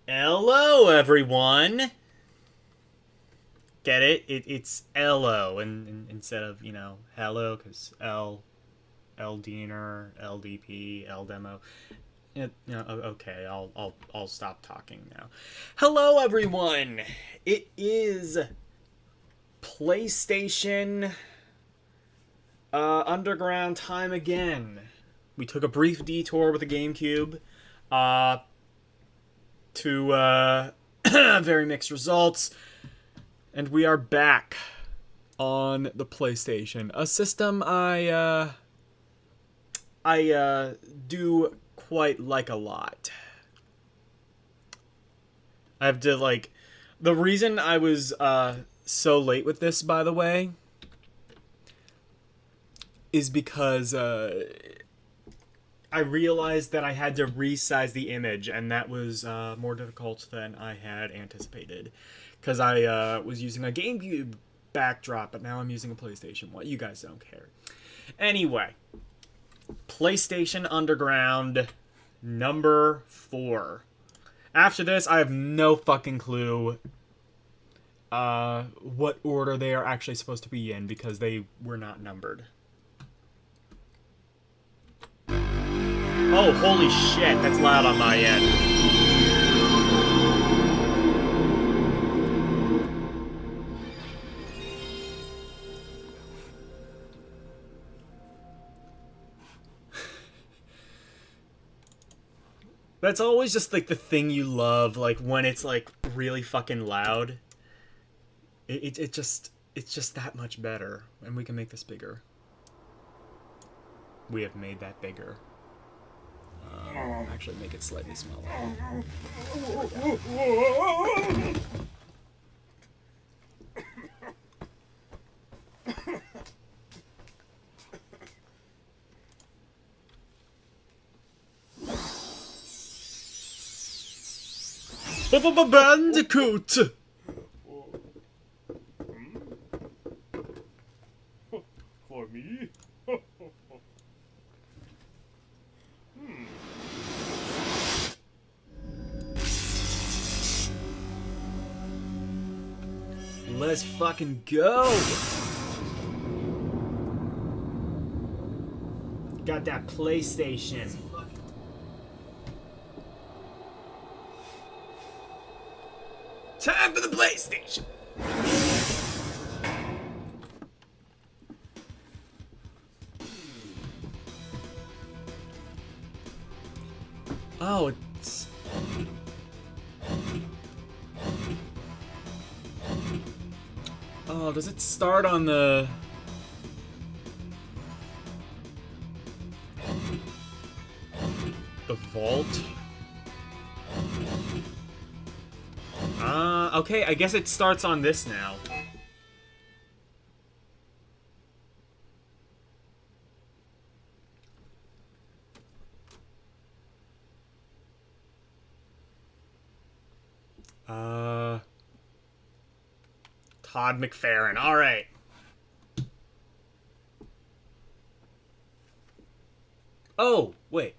Hello, everyone. Get it? It's Ello, and instead of hello, because L Diener, LDP, L demo. Okay, I'll stop talking now. Hello, everyone. It is PlayStation Underground time again. We took a brief detour with the GameCube. To very mixed results. And we are back on the PlayStation, a system I do quite like a lot. I have to the reason I was so late with this, by the way, is because I realized that I had to resize the image, and that was more difficult than I had anticipated. Because I was using a GameCube backdrop, but now I'm using a PlayStation one. You guys don't care. Anyway, PlayStation Underground number 4. After this, I have no fucking clue what order they are actually supposed to be in, because they were not numbered. Oh, holy shit, that's loud on my end. That's always just the thing you love, when it's really fucking loud. It's just that much better, and we can make this bigger. We have made that bigger. Actually, make it slightly smaller. Bandicoot! For me? Let's fucking go! Got that PlayStation. Time for the PlayStation! Oh, it's... Oh, does it start on the... vault? Okay, I guess it starts on this now. Todd McFerrin, alright. Oh, wait.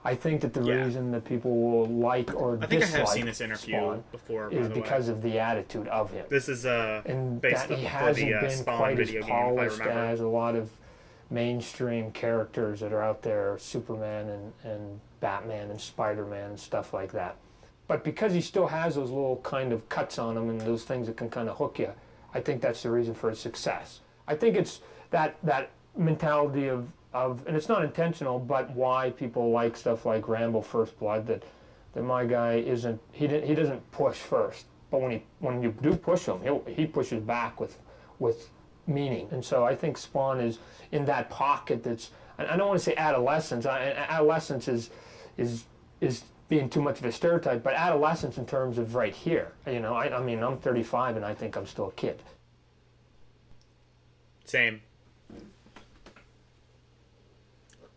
I think that the reason that people will like or dislike I think I have seen this interview Spawn before, by is the because way. of the attitude of him. This is and based that he before hasn't the been Spawn quite as video game, if I polished remember. as a lot of mainstream characters that are out there, Superman and Batman and Spider-Man and stuff like that. But because he still has those little kind of cuts on him and those things that can kind of hook you, I think that's the reason for his success. I think it's that mentality of and it's not intentional, but why people like stuff like Rambo First Blood, that my guy he doesn't push first, but when you do push him, he pushes back with meaning. And so I think Spawn is in that pocket that's, I don't want to say adolescence. Adolescence is being too much of a stereotype, but adolescence in terms of right here. You know, I mean, I'm 35 and I think I'm still a kid. Same.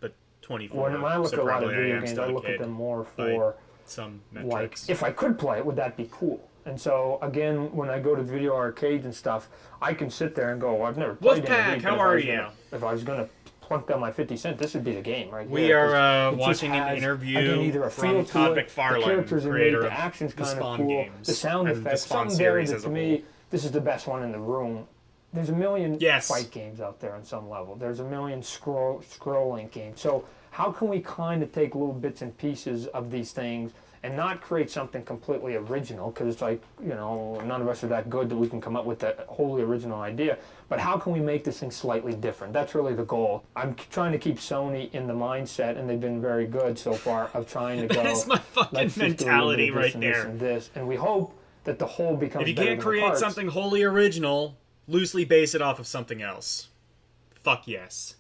But 24. When I look so at a lot of probably video I am games, still I a look at kid them more by for, some like, metrics. if I could play it, would that be cool? And so, again, when I go to video arcades and stuff, I can sit there and go, I've never played any of Wolfpack, these, how but are you? if I was going to spunk down my 50 cents, this would be the game right We here. are It just watching an has, interview again, either a from feel to Todd it, the McFarlane, characters are neat, creator the of action's the kind of Spawn cool, games the sound and the effects, Spawn something there series that as to a me, whole. this is the best one in the room. There's a million Yes. fight games out there on some level. There's a million scrolling games. So how can we kind of take little bits and pieces of these things and not create something completely original? Because it's like, you know, none of us are that good that we can come up with a wholly original idea. But how can we make this thing slightly different? That's really the goal. I'm trying to keep Sony in the mindset, and they've been very good so far, of trying to go, That's my fucking let's just do a little bit mentality of this right and there. this and this. And we hope that the whole becomes If you better can't than the create parts. something wholly original, loosely base it off of something else. Fuck yes.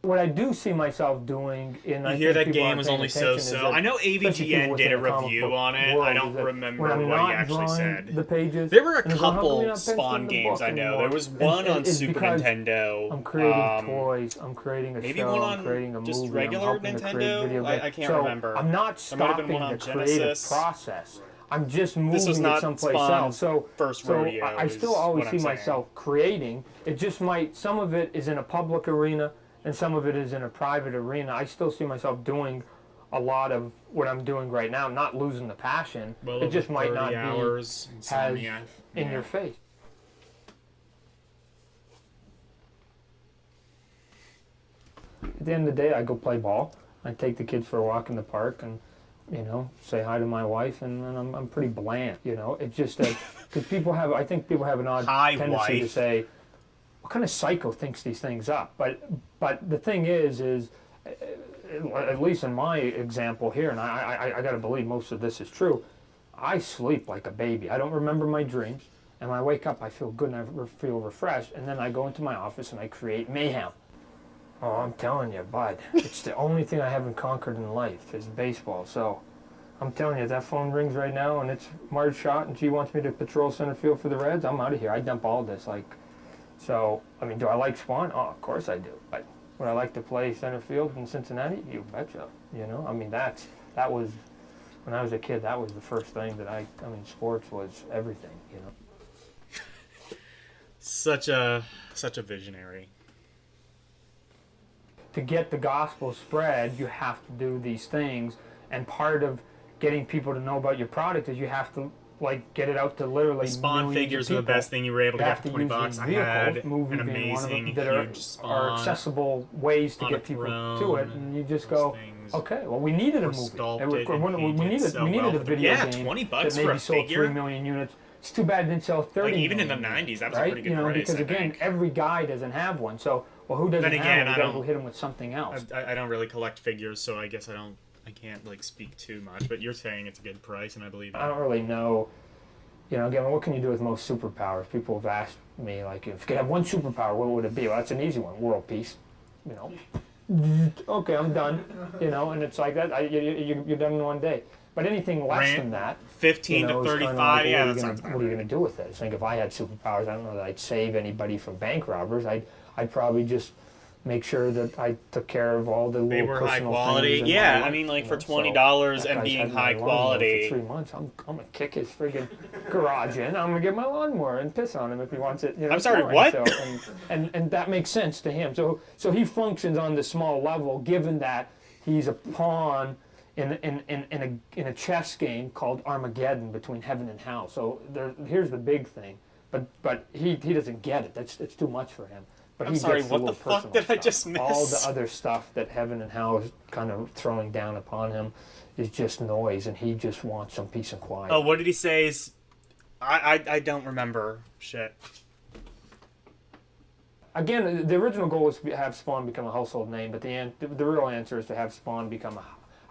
What I do see myself doing in You I hear think that people game aren't was paying only attention is so-so. that I know especially people AVGN did a within the comic review book on it. world I is don't that remember when I'm what he not actually drawing said. the pages, There were a and they go, "How come you're couple not Spawn penciling the games book I know. anymore?" There was one on it's Super because Nintendo. I'm creating toys. I'm creating a maybe show. one I'm on creating a just movie. regular I'm helping to create Nintendo? video games. I can't so remember. I'm not There might have been stopping one the on creative Genesis. process. I'm just moving This was not it someplace Spawn's else. So, first so rodeo I is still always what see I'm saying. myself creating. It just might, some of it is in a public arena and some of it is in a private arena. I still see myself doing a lot of what I'm doing right now, not losing the passion. Well, it just over might 30 not hours, be as insomnia. in Yeah. your face. At the end of the day, I go play ball. I take the kids for a walk in the park and, you know, say hi to my wife, and I'm pretty bland, you know. It's just that, because I think people have an odd Hi, tendency to wife. say, what kind of psycho thinks these things up? But the thing is at least in my example here, and I got to believe most of this is true, I sleep like a baby. I don't remember my dreams, and when I wake up, I feel good and I feel refreshed, and then I go into my office and I create mayhem. Oh, I'm telling you, bud, it's the only thing I haven't conquered in life is baseball. So I'm telling you, that phone rings right now, and it's Marge Schott, and she wants me to patrol center field for the Reds. I'm out of here. I dump all this. So, I mean, do I like Spawn? Oh, of course I do. But would I like to play center field in Cincinnati? You betcha. You know, I mean, that was, when I was a kid, that was the first thing that I mean, sports was everything, you know. Such a visionary. To get the gospel spread, you have to do these things, and part of getting people to know about your product is you have to get it out to literally The Spawn millions figures of are the people. best thing you were able to You get have for to 20 use bucks. these I vehicles, had movie an being one of them, amazing that huge are Spawn accessible ways to on get a people throne to it, and you just go, things okay, well, we needed a were movie. sculpted We and painted so needed well a for the- video yeah, game 20 bucks that for maybe a sold figure? 3 million units. It's too bad it didn't sell 30 Like, even in the million 90s, that was a right? pretty good You know, price, because I again, think. every guy doesn't have one. So, well, who doesn't Then again, have one? I We gotta don't- go hit him with something else. I don't really collect figures, so I guess I can't speak too much. But you're saying it's a good price, and I believe I don't really know. You know, again, what can you do with most superpowers? People have asked me, if you could have one superpower, what would it be? Well, that's an easy one, world peace. You know, okay, I'm done. You know, and it's like that. You're done in one day. But anything less Rant, than that, 15 to is kinda 35, yeah, that what sounds are about you going to do with it? I think if I had superpowers, I don't know that I'd save anybody from bank robbers. I'd probably just make sure that I took care of all the They little were high personal quality. things in my Yeah, life, I mean, you for know, so $20 that and guy's being had my high lawnmower quality. for 3 months. I'm gonna kick his friggin' garage in. I'm gonna get my lawnmower and piss on him if he wants it. You know, I'm sorry, fine. what? So, and that makes sense to him. So he functions on the small level, given that he's a pawn in a chess game called Armageddon between heaven and hell. So here's the big thing, but he doesn't get it. It's too much for him. But I'm he sorry, gets what the little fuck personal did I stuff. just miss? All the other stuff that heaven and hell is kind of throwing down upon him is just noise, and he just wants some peace and quiet. Oh, what did he say? I don't remember shit. Again, the original goal was to have Spawn become a household name, but the real answer is to have Spawn become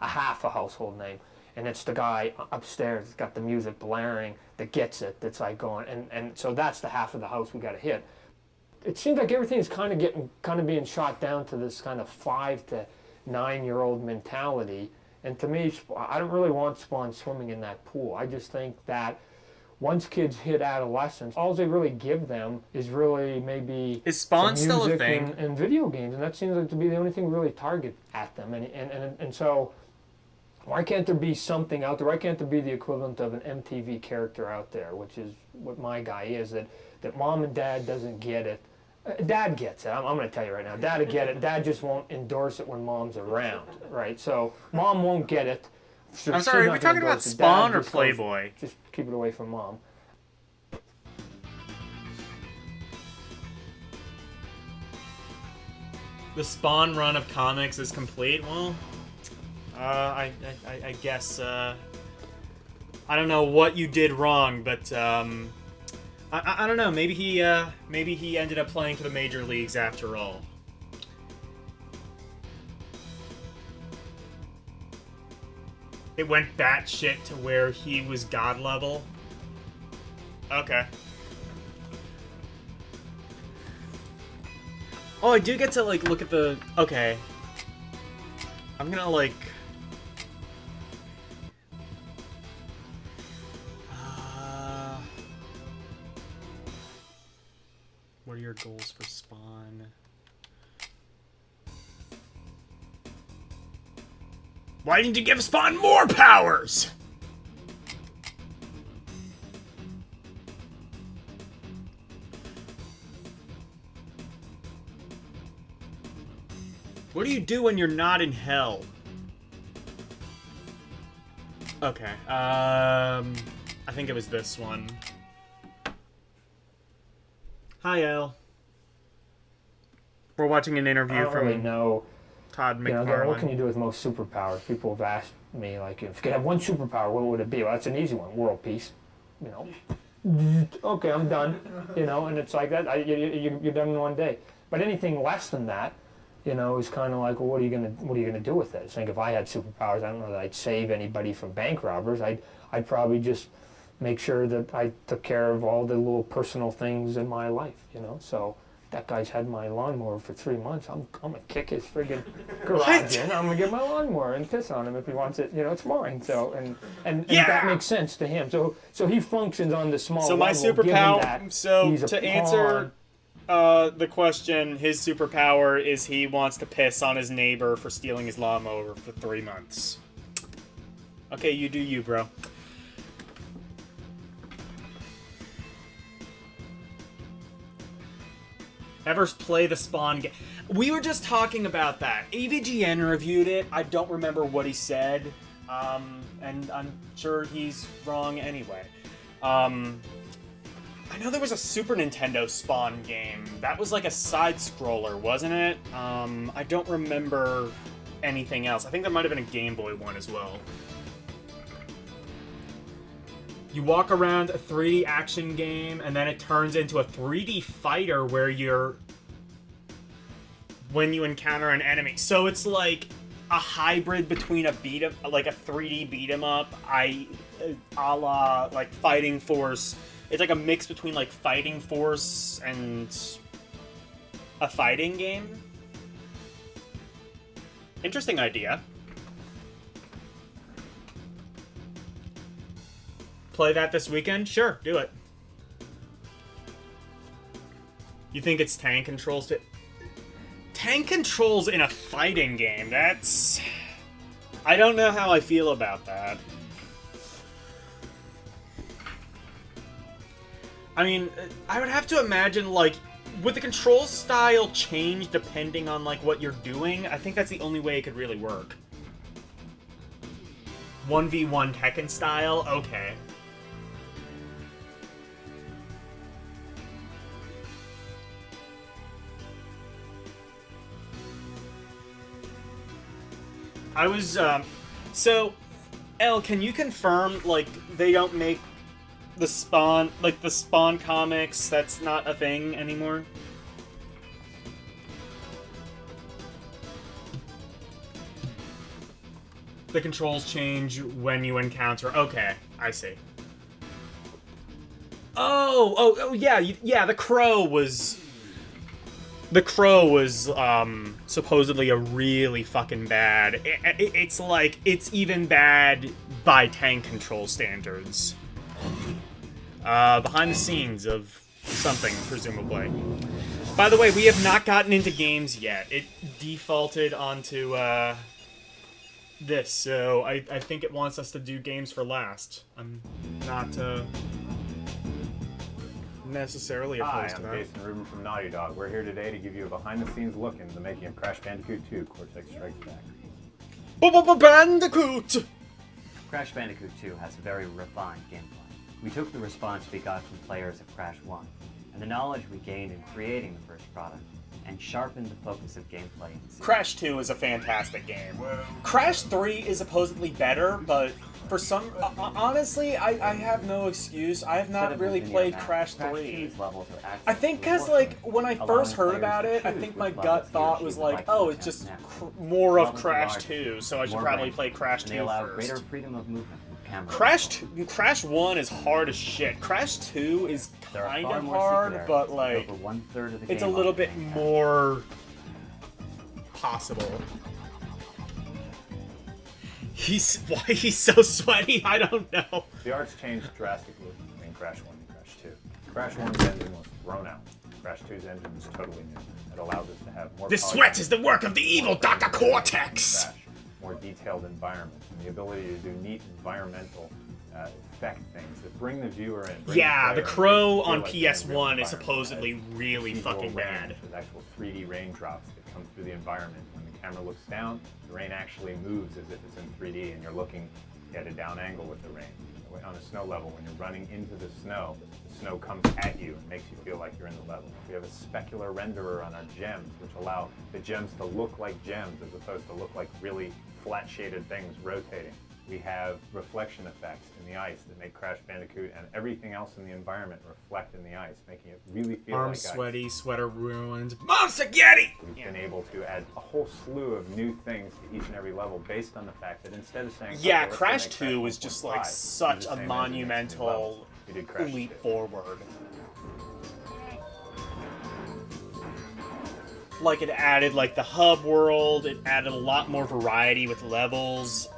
a half a household name. And it's the guy upstairs that's got the music blaring that gets it, that's going, and so that's the half of the house we got to hit. It seems like everything is kind of being shot down to this kind of 5 to 9-year-old mentality. And to me, I don't really want Spawn swimming in that pool. I just think that once kids hit adolescence, all they really give them is really maybe Is Spawn some still a music thing? and video games, and that seems like to be the only thing we really target at them. And so, why can't there be something out there? Why can't there be the equivalent of an MTV character out there, which is what my guy is, that mom and dad doesn't get it, Dad gets it. I'm going to tell you right now. Dad will get it. Dad just won't endorse it when Mom's around, right? So Mom won't get it. So I'm she's sorry, are not we gonna talking about endorse it. Spawn Dad or just goes, Playboy? just keep it away from Mom. The Spawn run of comics is complete. Well, I guess I don't know what you did wrong, but I don't know. Maybe he ended up playing for the major leagues after all. It went batshit to where he was god level. Okay. Oh, I do get to, like, look at the... Okay. I'm gonna, like... What are your goals for Spawn? Why didn't you give Spawn more powers? What do you do when you're not in hell? Okay, I think it was this one. Hi, El. We're watching an interview I don't from really know. Todd You know, again, what can McFarlane. you do with most superpowers? People have asked me, like, if you could have one superpower, what would it be? Well, that's an easy one. World peace. You know. Okay, I'm done. You know, and it's like that. You're done in one day. But anything less than that, you know, is kind of like, well, what are you gonna do with it? I think if I had superpowers, I don't know that I'd save anybody from bank robbers. I'd probably just make sure that I took care of all the little personal things in my life. You know, so. That guy's had my lawnmower for 3 months. I'm gonna kick his friggin' garage in. I'm gonna get my lawnmower and piss on him if he wants it. You know, it's mine. So and Yeah! that makes sense to him. So he functions on the small So level. my given superpower. that So he's a to pawn. answer the question, his superpower is he wants to piss on his neighbor for stealing his lawnmower for 3 months. Okay, you do you, bro. Ever play the Spawn game? We were just talking about that. AVGN reviewed it. I don't remember what he said. And I'm sure he's wrong anyway. I know there was a Super Nintendo Spawn game. That was like a side-scroller, wasn't it? I don't remember anything else. I think there might have been a Game Boy one as well. You walk around a 3D action game, and then it turns into a 3D fighter where when you encounter an enemy. So it's like a hybrid between a 3D beat 'em up, a la like Fighting Force. It's like a mix between like Fighting Force and a fighting game. Interesting idea. Play that this weekend? Sure, do it. You think it's tank controls to... Tank controls in a fighting game, that's... I don't know how I feel about that. I mean, I would have to imagine, like, would the control style change depending on, like, what you're doing? I think that's the only way it could really work. 1v1 Tekken style? Okay. I was, so, Elle, can you confirm, like, they don't make the Spawn, like, the Spawn comics, that's not a thing anymore? The controls change when you encounter, okay, I see. Oh, yeah, the Crow was supposedly a really fucking bad. It's like, it's even bad by tank control standards. Behind the scenes of something, presumably. By the way, we have not gotten into games yet. It defaulted onto, this, so I think it wants us to do games for last. I'm not, necessarily Hi, opposed to I'm that. Jason Rubin from Naughty Dog. We're here today to give you a behind-the-scenes look into the making of Crash Bandicoot 2: Cortex Strikes Back. Bandicoot! Crash Bandicoot 2 has very refined gameplay. We took the response we got from players of Crash 1, and the knowledge we gained in creating the first product, and sharpened the focus of gameplay in series. Crash 2 is a fantastic game. Crash 3 is supposedly better, but for some... honestly, I have no excuse. I have Instead not of really linear played math, Crash 3. 2's levels are actually I think because, more like, when I first heard about it, I think my gut thought was like, oh, it's just more of Crash 2, so I should probably play Crash and 2 they allow greater first. freedom of movement with camera Crash 1 is hard as shit. Crash 2 is There are kind far of more hard, secret but, areas, with like, over 1/3 of the it's a game little on bit the main more possible. Why he's so sweaty, I don't know. The art's changed drastically between Crash 1 and Crash 2. Crash 1's engine was thrown out. Crash 2's engine is totally new. It allows us to have more The sweat is the work of the evil Dr. Cortex! Crash, more detailed environments, and the ability to do neat environmental effect things that bring the viewer in. bring Yeah, player the in, Crow feel on like they're in real PS1 is environment. supposedly really Visual fucking rain, bad. which is actual 3D raindrops that come through the environment. When the camera looks down, the rain actually moves as if it's in 3D, and you're looking at a down angle with the rain. On a snow level, when you're running into the snow comes at you and makes you feel like you're in the level. We have a specular renderer on our gems, which allow the gems to look like gems as opposed to look like really flat shaded things rotating. We have reflection effects in the ice that make Crash Bandicoot and everything else in the environment reflect in the ice, making it really feel Arms like ice. sweaty, sweater ruined. Mom spaghetti! We've been able to add a whole slew of new things to each and every level based on the fact that instead of saying, Yeah, okay, let's Crash make 2 was 1.5, just like use such the a same engine, make some new monumental levels. We did Crash leap 2. forward. Like, it added, like, the hub world, it added a lot more variety with levels,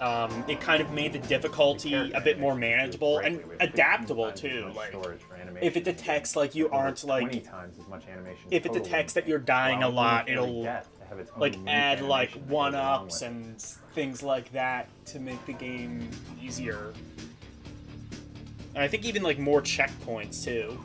it kind of made the difficulty a bit more manageable and adaptable, too. Like, if it detects, like, you aren't, like, 20 times as much animation if it total detects in that you're dying a allowing lot, every it'll, death to have its own like, unique add, like, animation that goes along one-ups with it. and things like that to make the game easier. And I think even, like, more checkpoints, too.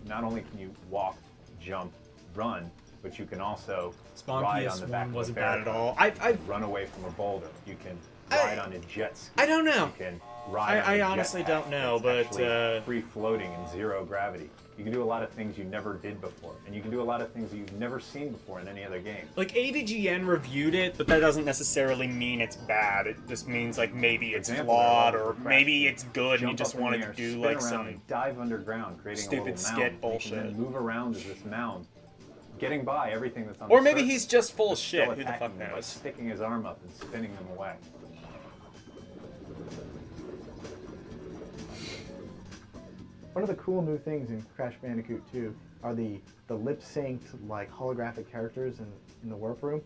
Not only can you walk, jump, run, but you can also Spawn ride on the back PS1 of a wasn't bad at barrel. all. I've Run away from a boulder. You can ride on a jet ski. I don't know. You can ride on I a honestly jetpack don't know, that's but, actually free floating in zero gravity. You can do a lot of things you never did before, and you can do a lot of things that you've never seen before in any other game. Like, AVGN reviewed it, but that doesn't necessarily mean it's bad. It just means, like, maybe it's Example, flawed, there are or Crash maybe games. it's good and you Jump just up in wanted the air, to do, spin like, around some and dive underground, creating stupid a little skit mound, bullshit. You can then move around as this mound, getting by everything that's on Or the maybe surface, he's just full of but shit. still Who the attacking fuck them by knows? sticking his arm up and spinning them away. One of the cool new things in Crash Bandicoot 2 are the lip synced like holographic characters in the warp room.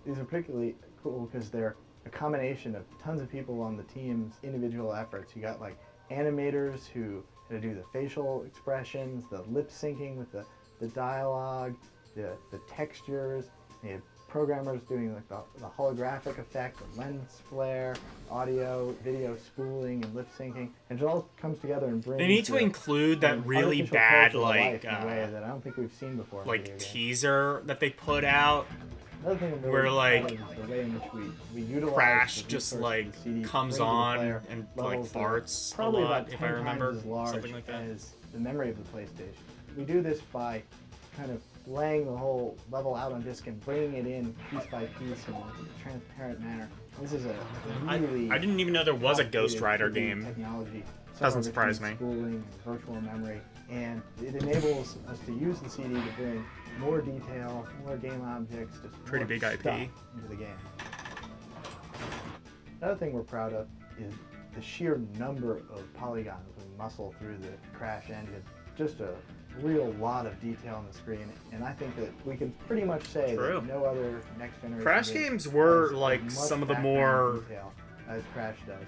These are particularly cool because they're a combination of tons of people on the team's individual efforts. You got like animators who had to do the facial expressions, the lip syncing with the dialogue, the textures. They had programmers doing like the holographic effect, the lens flare, audio, video spooling, and lip syncing. And it all comes together and brings. They need to the- include that an really artificial bad, character to like, life in a way that I don't think we've seen before. in video games. teaser that they put out. Another thing I'm really where, like, proud of is the way in which we utilize Crash the just, resources like, of the CD to comes bring to the on player and, like, levels that are farts a probably lot, about if 10 I remember, times as large something like that. as the memory of the PlayStation. We do this by kind of laying the whole level out on disk and bringing it in piece by piece in a transparent manner. This is a really I didn't even know there was a complicated Ghost Rider 3D game. Technology. Doesn't somewhere surprise between me. Spooling and virtual memory, and it enables us to use the CD to bring more detail, more game objects, just Pretty more big IP. stuff into the game. Another thing we're proud of is the sheer number of polygons we muscle through the Crash engine. Just a real lot of detail on the screen, and I think that we can pretty much say True. that no other next generation Crash game games were, has like, as much some of the background more- detail as Crash does.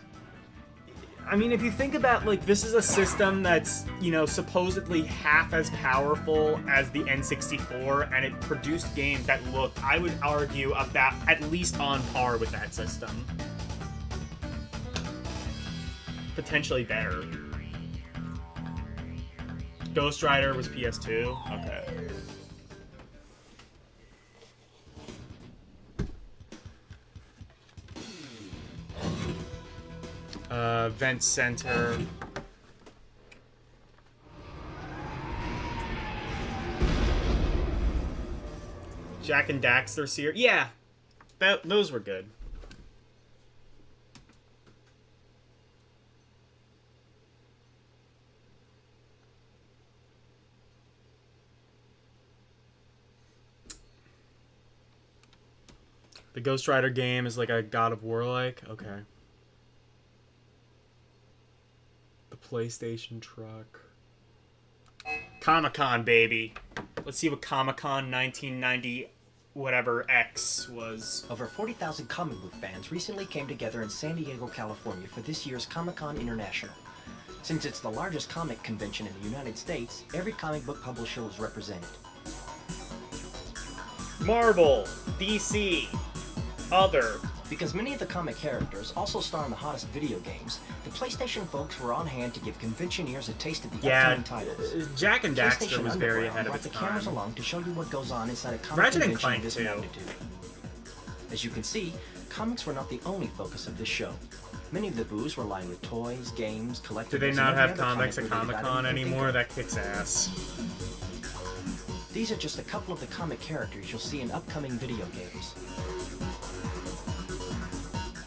I mean, if you think about, like, this is a system that's, you know, supposedly half as powerful as the N64, and it produced games that look, I would argue, about at least on par with that system. Potentially better. Ghost Rider was PS2? Okay. Vent Center. Jack and Daxter series. Yeah, those were good. The Ghost Rider game is like a God of War like. Okay. The PlayStation truck. Comic-Con, baby. Let's see what Comic-Con 1990 whatever X was. Over 40,000 comic book fans recently came together in San Diego, California for this year's Comic-Con International. Since it's the largest comic convention in the United States, every comic book publisher was represented. Marvel, DC, other. Because many of the comic characters also star in the hottest video games, the PlayStation folks were on hand to give conventioneers a taste of the upcoming titles. Jack and Daxter PlayStation was very Underground ahead of brought its the cameras time. along to show you what goes on inside a comic Ratchet and convention Clank of this too. magnitude. As you can see, comics were not the only focus of this show. Many of the booths were lined with toys, games, collectibles. Do they and not every have other comics at comic-related Comic-Con item you can anymore? think That kicks ass. of. These are just a couple of the comic characters you'll see in upcoming video games.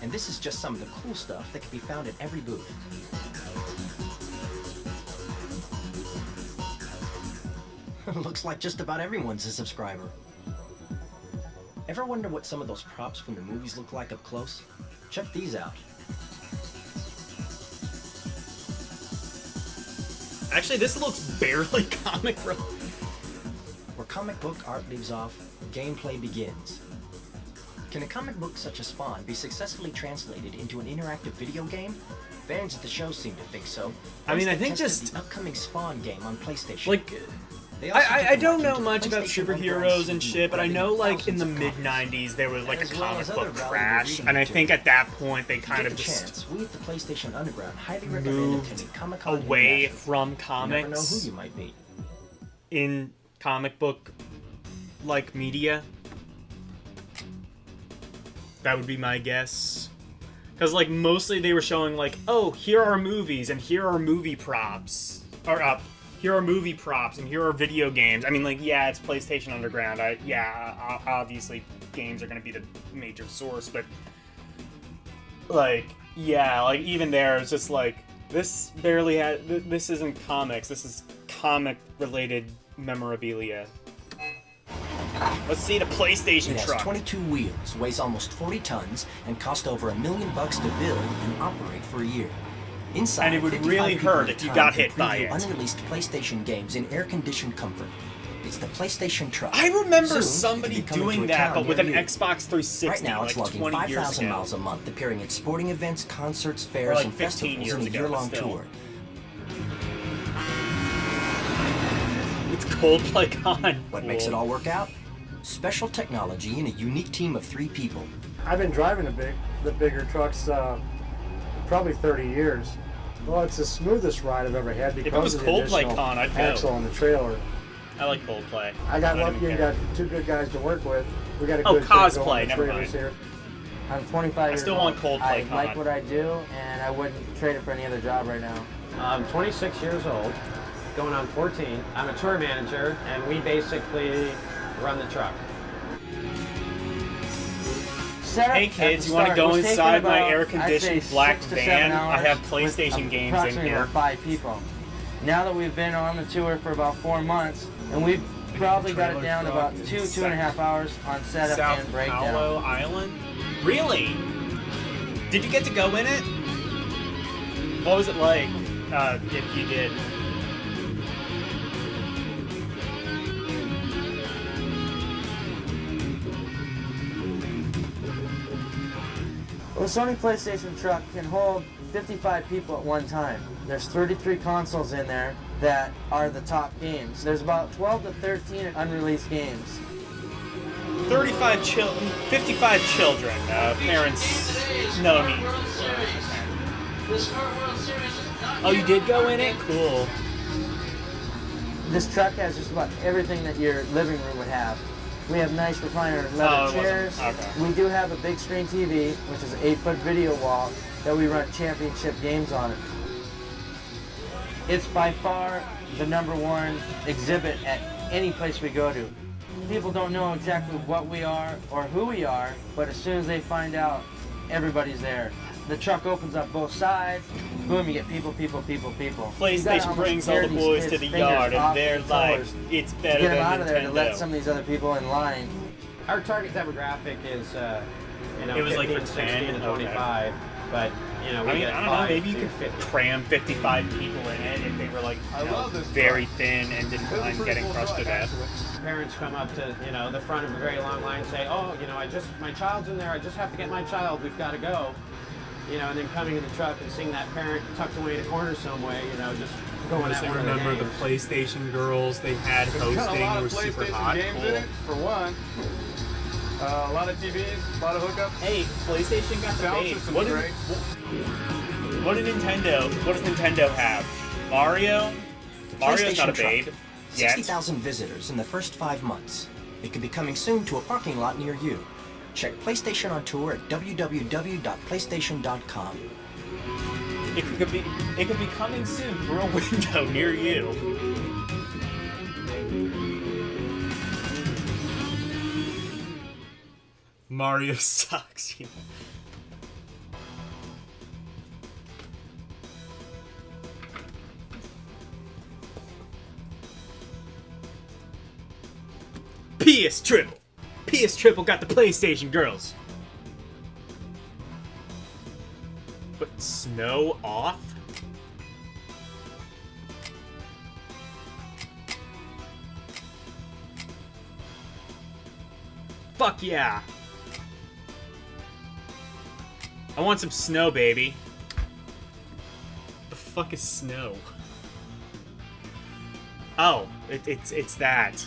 And this is just some of the cool stuff that can be found at every booth. Looks like just about everyone's a subscriber. Ever wonder what some of those props from the movies look like up close? Check these out. Actually, this looks barely comic related. Where comic book art leaves off, gameplay begins. Can a comic book such as Spawn be successfully translated into an interactive video game? Fans at the show seem to think so. I mean, I Once they think tested just the upcoming Spawn game on PlayStation. like. They also I took a don't look know into much about PlayStation superheroes and Underground shit, but I CD, know like in the thousands of mid copies. '90s there was like a As well comic as other book valuable crash, reading and I material. think at that point they If kind you of get the just chance, we at the PlayStation Underground highly recommend moved attending Comic-Con away International. from You never know who comics you might meet. in comic book like media. That would be my guess. Because like mostly they were showing like, oh, here are movies and here are movie props, or here are movie props and here are video games. I mean, like, yeah, it's PlayStation Underground. Obviously games are going to be the major source, but like, yeah, like even there, it's just like this barely had. This isn't comics. This is comic-related memorabilia. Let's see the PlayStation It has truck. 22 wheels, weighs almost 40 tons, and cost over $1 million to build and operate for a year. Inside, And it would 55 really people hurt at a if you time got can hit by preview it. unreleased PlayStation games in air-conditioned comfort. It's the PlayStation Truck. I remember Soon, somebody it'll be coming doing to a that, town but with near an you. Xbox 360 Right now, it's like logging 20 years 5,000 ago. miles a month, appearing at sporting events, concerts, fairs, like and 15 festivals years in a ago, year-long but still. tour. It's Coldplay Con. What makes it all work out? Special technology and a unique team of 3 people. I've been driving the bigger trucks probably 30 years. Well, it's the smoothest ride I've ever had because was of the Coldplay additional Con, I'd go. axle on the trailer. I like Coldplay. I got don't lucky even and care. got 2 good guys to work with. We got a Oh, good crew cosplay, going never trailers mind. here. I'm 25 years still old. want Coldplay I Con. like what I do, and I wouldn't trade it for any other job right now. I'm 26 years old, going on 14. I'm a tour manager, and we basically run the truck. Setup Hey at kids, the you want to start go was taking inside my about, air-conditioned I'd say, black 6 to van? 7 I have hours PlayStation with games in approximately here. about 5 people. Now that we've been on the tour for about 4 months, and we've probably got it trailer down to truck about is 2.5 hours on setup South and breakdown. Paulo Island? Really? Did you get to go in it? What was it like, if you did? Well, the Sony PlayStation truck can hold 55 people at one time. There's 33 consoles in there that are the top games. There's about 12 to 13 unreleased games. 55 children. Parents, no need. Oh, you did go in it? Cool. This truck has just about everything that your living room would have. We have nice recliner leather chairs. Okay. We do have a big screen TV, which is an 8-foot video wall that we run championship games on it. It's by far the #1 exhibit at any place we go to. People don't know exactly what we are or who we are, but as soon as they find out, everybody's there. The truck opens up both sides. Boom, you get people. PlayStation brings all the boys to the yard, and they're like, it's better get than them out of there to let Nintendo. some of these other people in line. Our target demographic is, you know, It was 15, like for 10, 16 to 25, but, you know, we I mean, get I don't know, 5 maybe you to could 50. cram 55 people in it if they were like, you know, very thin and didn't mind getting crushed to death. Parents come up to, you know, the front of a very long line and say, oh, you know, my child's in there, I just have to get my child, we've got to go. You know, and then coming in the truck and seeing that parent tucked away in a corner somewhere, you know, just going at one of the Remember the games. PlayStation girls they had hosting was super hot. Cool. for one. A lot of TVs, a lot of hookups. Hey, PlayStation got the Sound babe. system's What great. what does Nintendo have? Mario? Mario's not a babe. Yet. 60,000 visitors in the first 5 months. It could be coming soon to a parking lot near you. Check PlayStation on tour at www.playstation.com. It could be coming soon through a window near you. Mario sucks. You know. PS Triple. PS Triple got the PlayStation girls. But snow off? Fuck yeah. I want some snow, baby. The fuck is snow? Oh, it's that.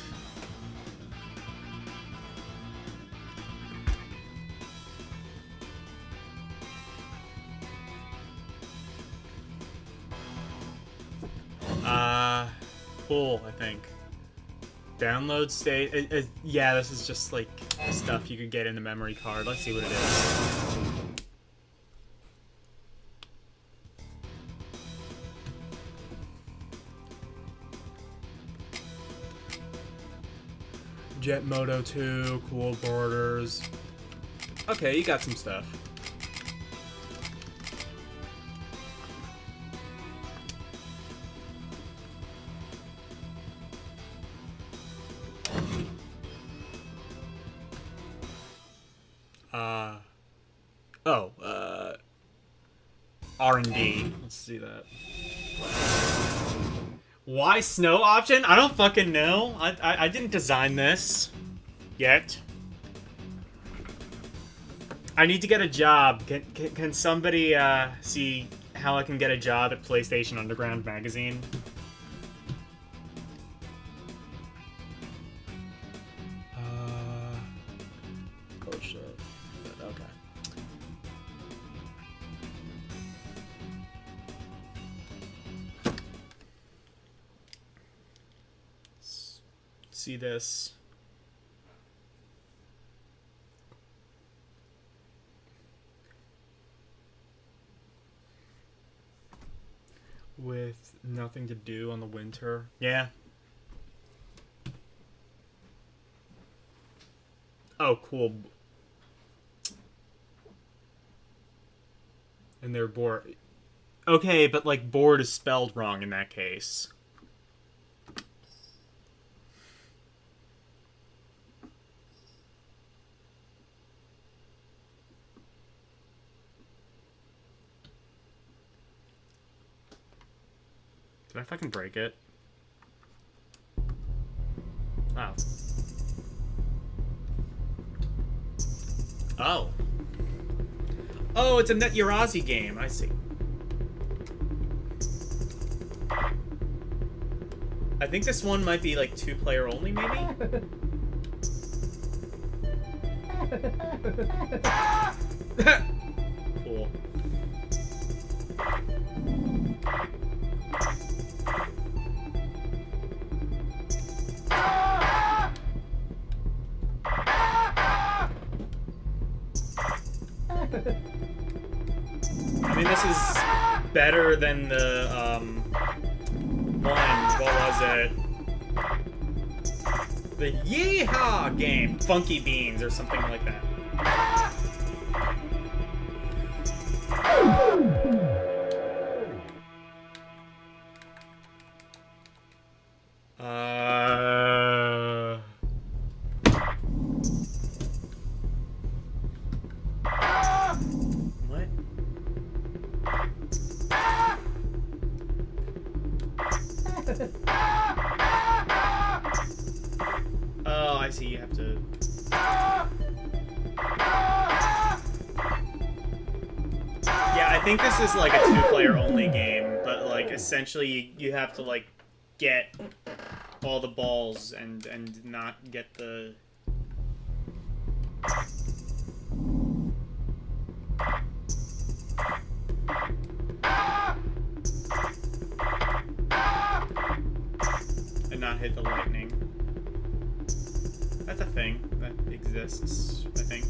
Cool, I think. Download state. Yeah, this is just like stuff you could get in the memory card. Let's see what it is. Jet Moto 2, cool borders. Okay, you got some stuff. R&D. Let's see that. Why snow option? I don't fucking know. I didn't design this yet. I need to get a job. Can somebody see how I can get a job at PlayStation Underground magazine? Oh shit. Okay. See this. With nothing to do on the winter. Yeah. Oh, cool. And they're bored. Okay, but like bored is spelled wrong in that case. Did I fucking break it? Oh. Oh. Oh, it's a Net Urazi game. I see. think this one might be like 2-player only, maybe? Cool. I mean, this is better than the, what was it? The Yeehaw game, Funky Beans, or something like that. What? Oh, I see. You have to. Yeah, I think this is like a 2-player only game, but like essentially you have to like get all the balls and not get the. And not hit the lightning. That's a thing that exists, I think.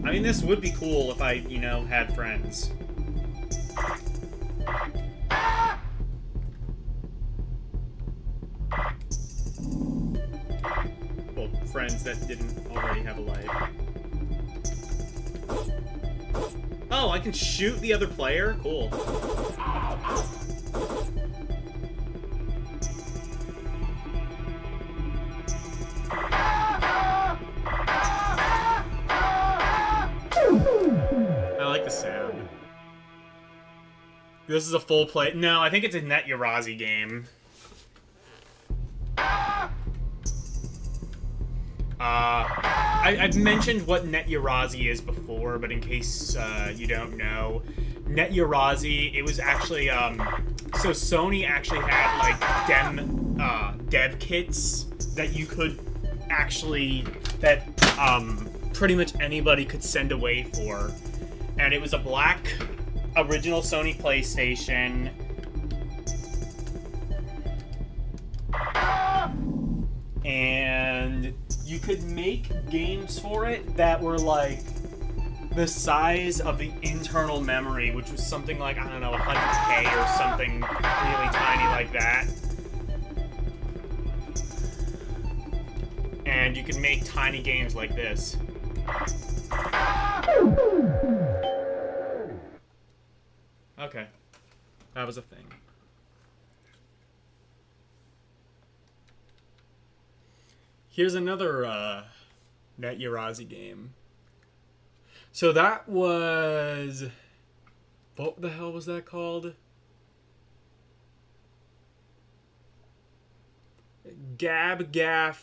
I mean, this would be cool if I, you know, had friends. Well, friends that didn't already have a life. Oh, I can shoot the other player? Cool. I like the sound. This is a full play. No, I think it's a Net Yarazi game. I've mentioned what Net Yarazi is before, but in case you don't know, Net Yarazi, it was actually so Sony actually had like dev kits that you could actually pretty much anybody could send away for, and it was a black original Sony PlayStation. And you could make games for it that were like the size of the internal memory, which was something like, I don't know, 100K or something really tiny like that. And you could make tiny games like this. Okay. That was a thing. Here's another Net Yarazi game. So that was... What the hell was that called? Gabgar?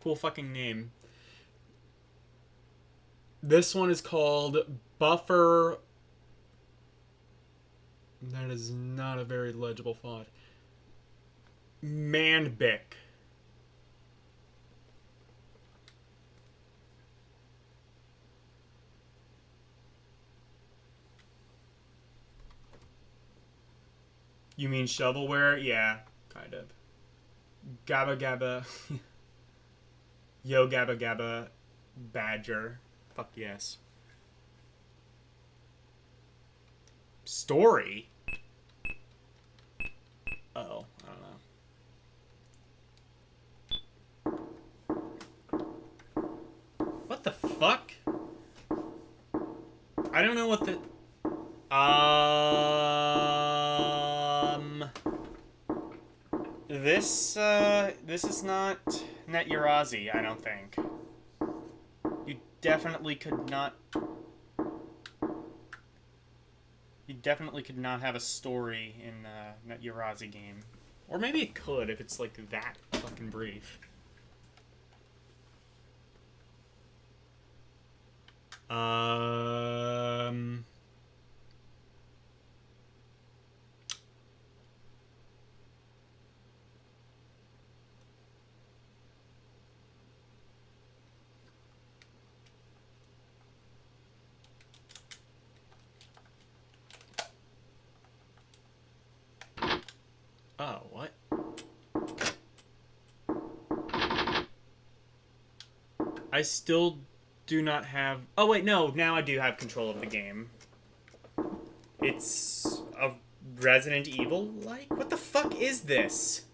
Cool fucking name. This one is called Buffer... That is not a very legible font. Manbic. You mean shovelware? Yeah, kind of. Gabba Gabba. Yo Gabba Gabba. Badger. Fuck yes. Story? Uh-oh, I don't know. What the fuck? I don't know what the... This is not Net Yarazi, I don't think. You definitely could not... You definitely could not have a story in Net Yarazi game. Or maybe it could if it's like that fucking brief. Um... Oh, what? I still do not have... Oh, wait, no. Now I do have control of the game. It's a Resident Evil-like? What the fuck is this?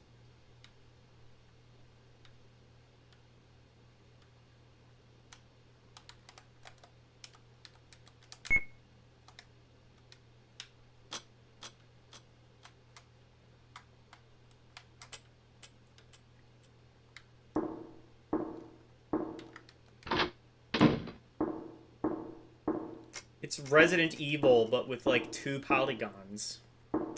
It's Resident Evil, but with, like, 2 polygons. No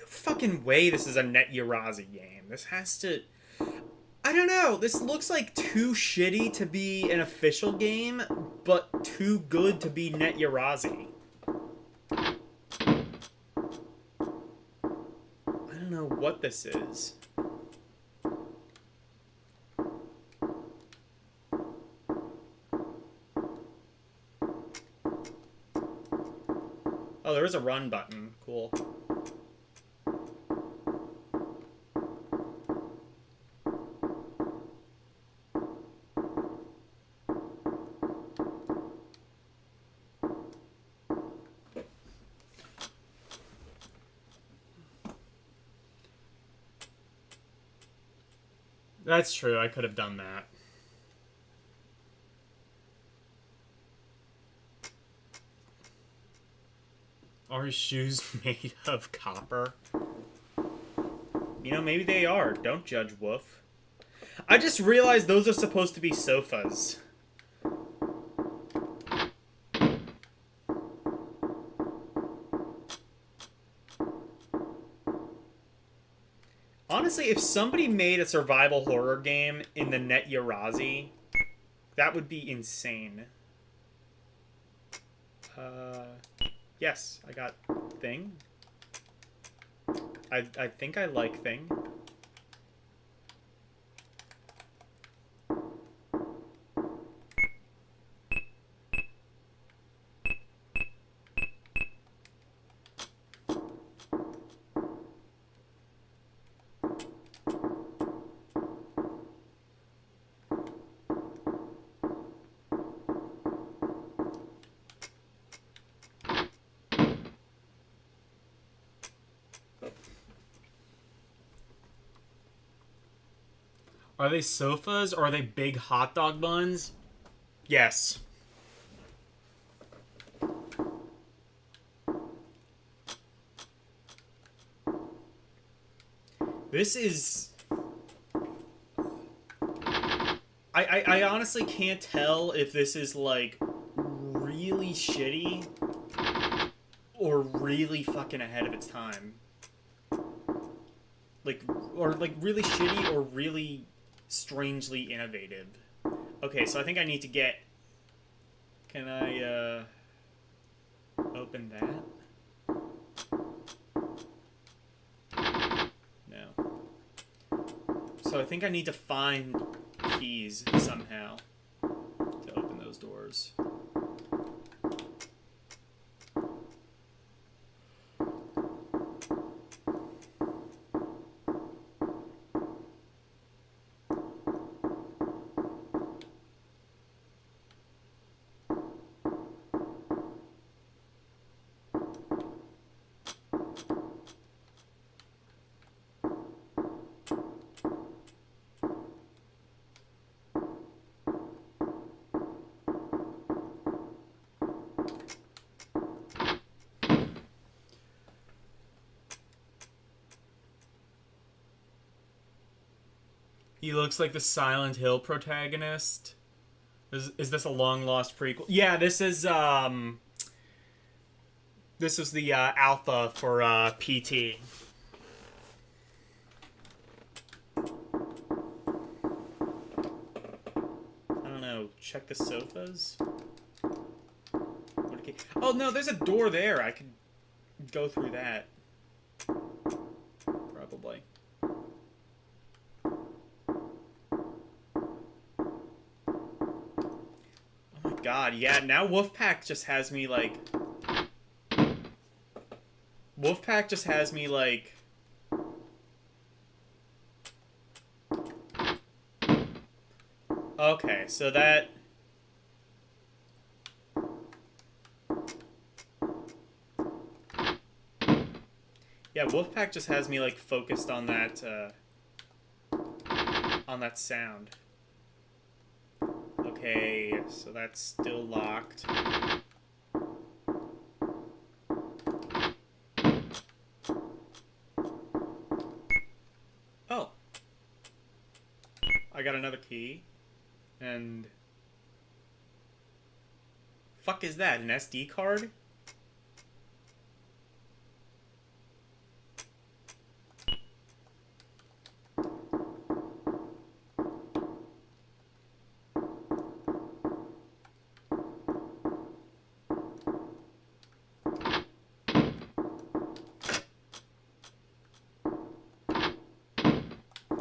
fucking way this is a Net Yarazi game. This has to... I don't know. This looks like too shitty to be an official game, but too good to be Net Yarazi. I don't know what this is. Oh, there is a run button. Cool. That's true. I could have done that. Are his shoes made of copper? You know, maybe they are. Don't judge, Woof. I just realized those are supposed to be sofas. Honestly, if somebody made a survival horror game in the Net Yarazi, that would be insane. Yes, I got Thing. I think I like Thing. Are they sofas or are they big hot dog buns? Yes. This is... I honestly can't tell if this is, like, really shitty or really fucking ahead of its time. Like, or, like, really shitty or really strangely innovative. Okay, so I think I need to get... Can I, open that? No. So I think I need to find keys somehow to open those doors. He looks like the Silent Hill protagonist. Is this a long-lost prequel? Yeah, this is, this was the, alpha for, PT. I don't know. Check the sofas? Oh no, there's a door there. I could go through that. Probably. Oh my god, yeah, now Wolfpack just has me like... Wolfpack just has me like... Okay, so that... Yeah, Wolfpack just has me like focused on that sound. Okay, so that's still locked. Oh. I got another key. And... Fuck is that? An SD card?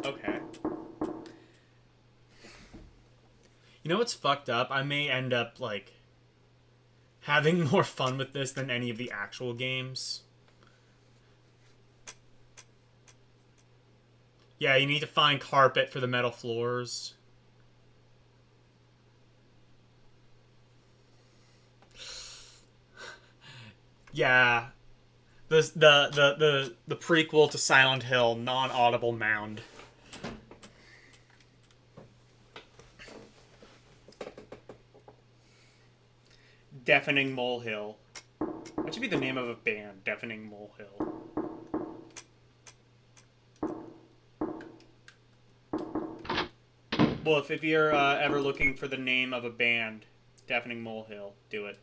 Okay. You know what's fucked up? I may end up, like, having more fun with this than any of the actual games. Yeah, you need to find carpet for the metal floors. Yeah. The prequel to Silent Hill, non-audible mound. Deafening Molehill. That should be the name of a band, Deafening Molehill. Well, if you're ever looking for the name of a band, Deafening Molehill, do it.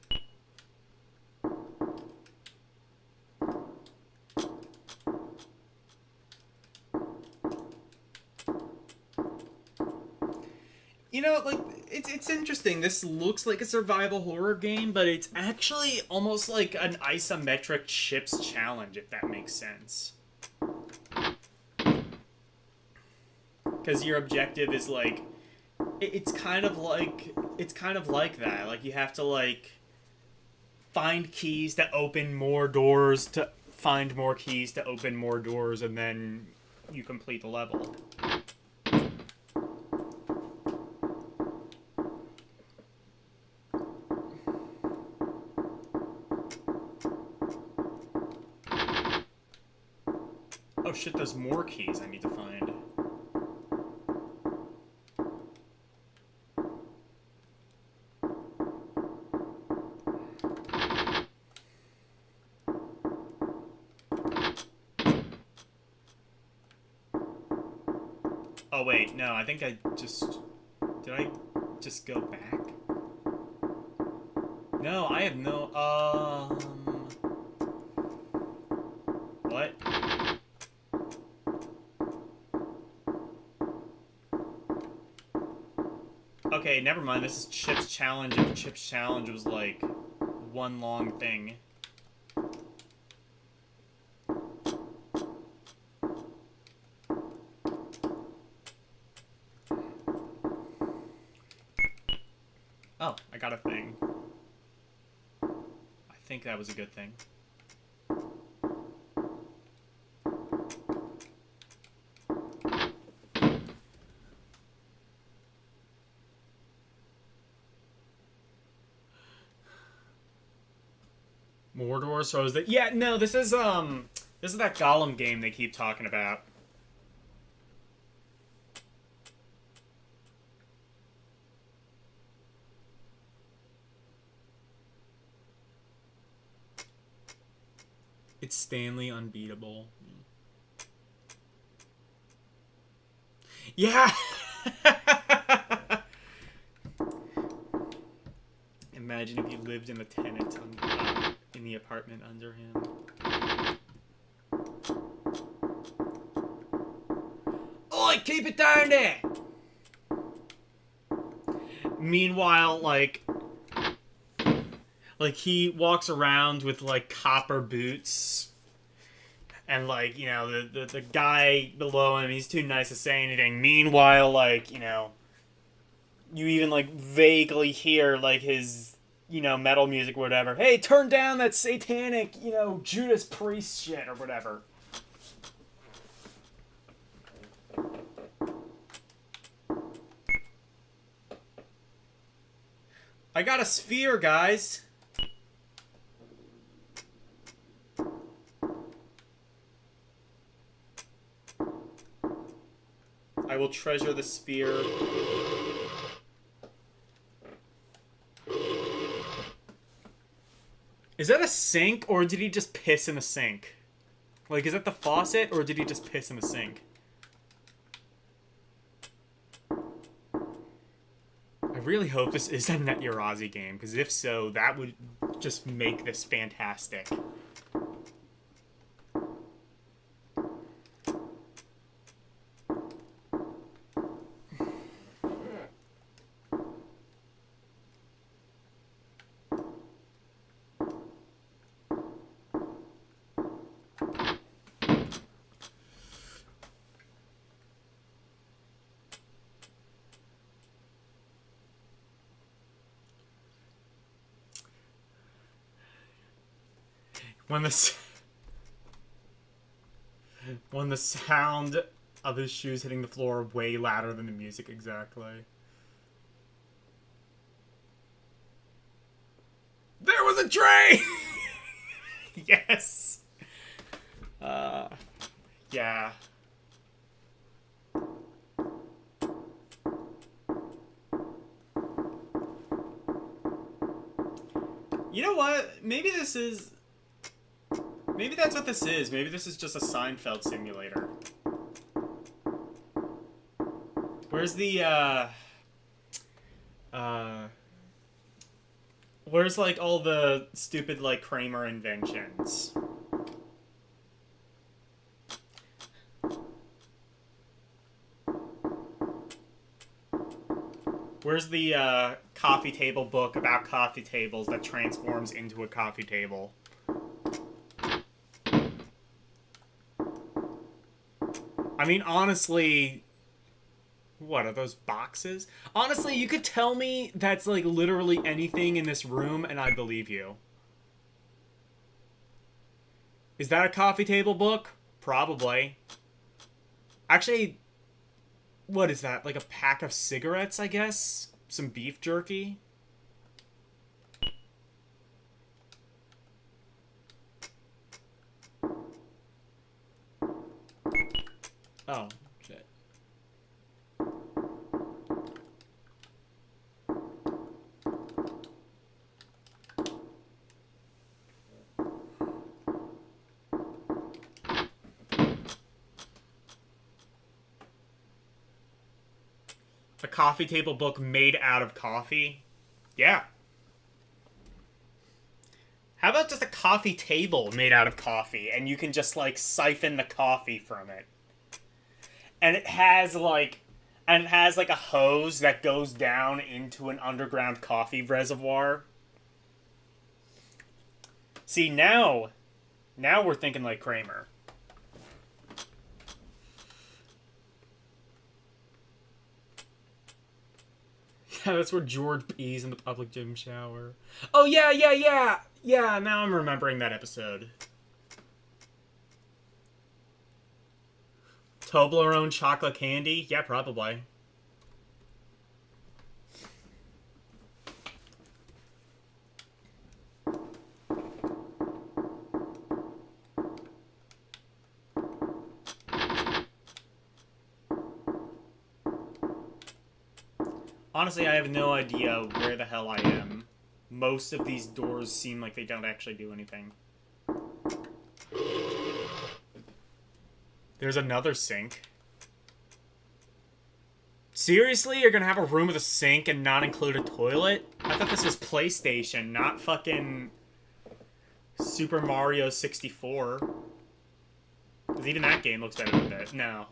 You know, like, it's interesting. This looks like a survival horror game, but it's actually almost like an isometric ships challenge, if that makes sense. Because your objective is, like, it's kind of like that. Like, you have to, like, find keys to open more doors, to find more keys to open more doors, and then you complete the level. Oh shit, there's more keys I need to find. Oh wait, no, I think I just... Did I just go back? No, I have no... What? Okay, never mind. This is Chip's Challenge. If Chip's Challenge was like one long thing. Oh, I got a thing. I think that was a good thing. Mordor, so is that... Yeah, no, this is that Gollum game they keep talking about. It's Stanley Unbeatable. Yeah! Imagine if you lived in the tenant in the apartment under him. Oi, keep it down there! Meanwhile, like... Like, he walks around with, like, copper boots. And, like, you know, the guy below him, he's too nice to say anything. Meanwhile, like, you know, you even, like, vaguely hear, like, his, you know, metal music or whatever. Hey, turn down that satanic, you know, Judas Priest shit or whatever. I got a sphere, guys. I will treasure the sphere. Is that a sink, or did he just piss in the sink? Like, is that the faucet, or did he just piss in the sink? I really hope this is a Net Urazi game, because if so, that would just make this fantastic. When the sound of his shoes hitting the floor way louder than the music, exactly. There was a train! Yes! Yeah. You know what? Maybe this is... Maybe that's what this is. Maybe this is just a Seinfeld simulator. Where's the, where's, like, all the stupid, like, Kramer inventions? Where's the, coffee table book about coffee tables that transforms into a coffee table? I mean, honestly, what are those boxes? Honestly, you could tell me that's, like, literally anything in this room, and I believe you. Is that a coffee table book? Probably. Actually, what is that? Like a pack of cigarettes, I guess? Some beef jerky? Oh, shit. A coffee table book made out of coffee? Yeah. How about just a coffee table made out of coffee, and you can just, like, siphon the coffee from it? And it has, like, a hose that goes down into an underground coffee reservoir. See, now we're thinking like Kramer. Yeah, that's where George pees in the public gym shower. Oh, yeah. Yeah, now I'm remembering that episode. Toblerone chocolate candy? Yeah, probably. Honestly, I have no idea where the hell I am. Most of these doors seem like they don't actually do anything. There's another sink. Seriously? You're gonna have a room with a sink and not include a toilet? I thought this was PlayStation, not fucking Super Mario 64. Because even that game looks better than that. No.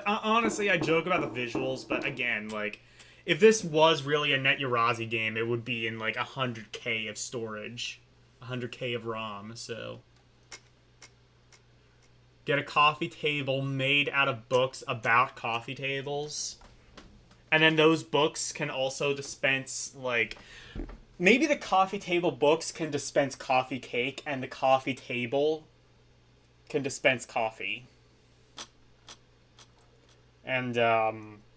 Honestly, I joke about the visuals, but again, like, if this was really a Net-Yarazi game, it would be in like 100K of storage, 100K of ROM. So get a coffee table made out of books about coffee tables. And then those books can also dispense, like, maybe the coffee table books can dispense coffee cake, and the coffee table can dispense coffee. And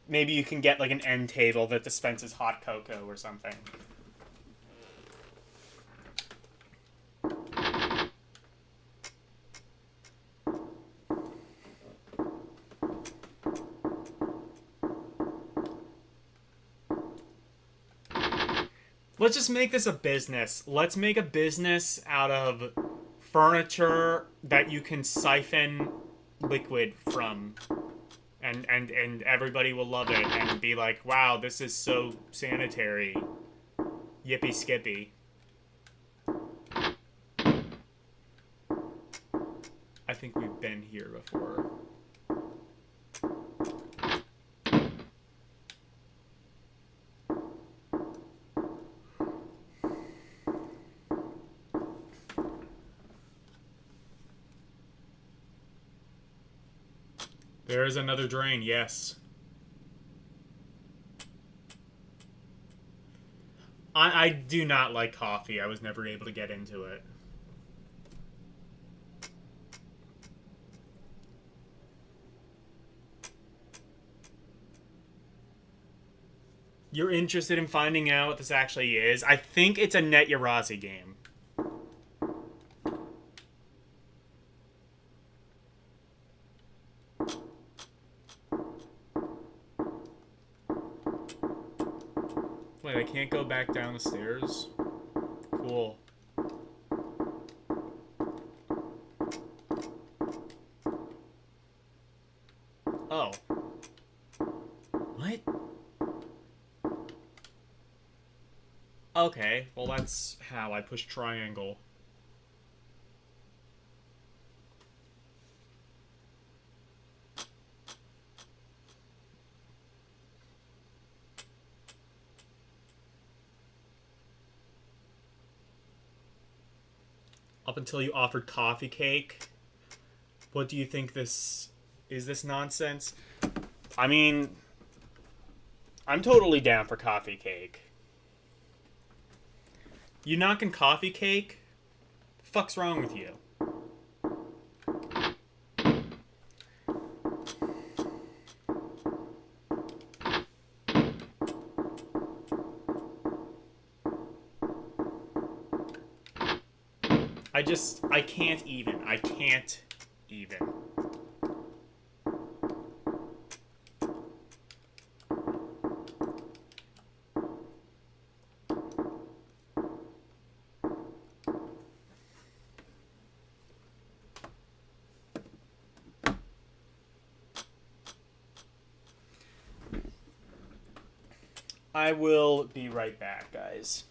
maybe you can get, like, an end table that dispenses hot cocoa or something. Let's just make this a business. Let's make a business out of furniture that you can siphon liquid from. And everybody will love it and be like, wow, this is so sanitary. Yippee skippy. I think we've been here before. There is another drain, yes. I do not like coffee. I was never able to get into it. You're interested in finding out what this actually is? I think it's a Net-Yarazi game. Wait, I can't go back down the stairs? Cool. Oh. What? Okay, well that's how I push triangle. Up until you offered coffee cake. What do you think this... Is this nonsense? I mean... I'm totally down for coffee cake. You knocking coffee cake? The fuck's wrong with you? I can't even. I can't even. I will be right back, guys.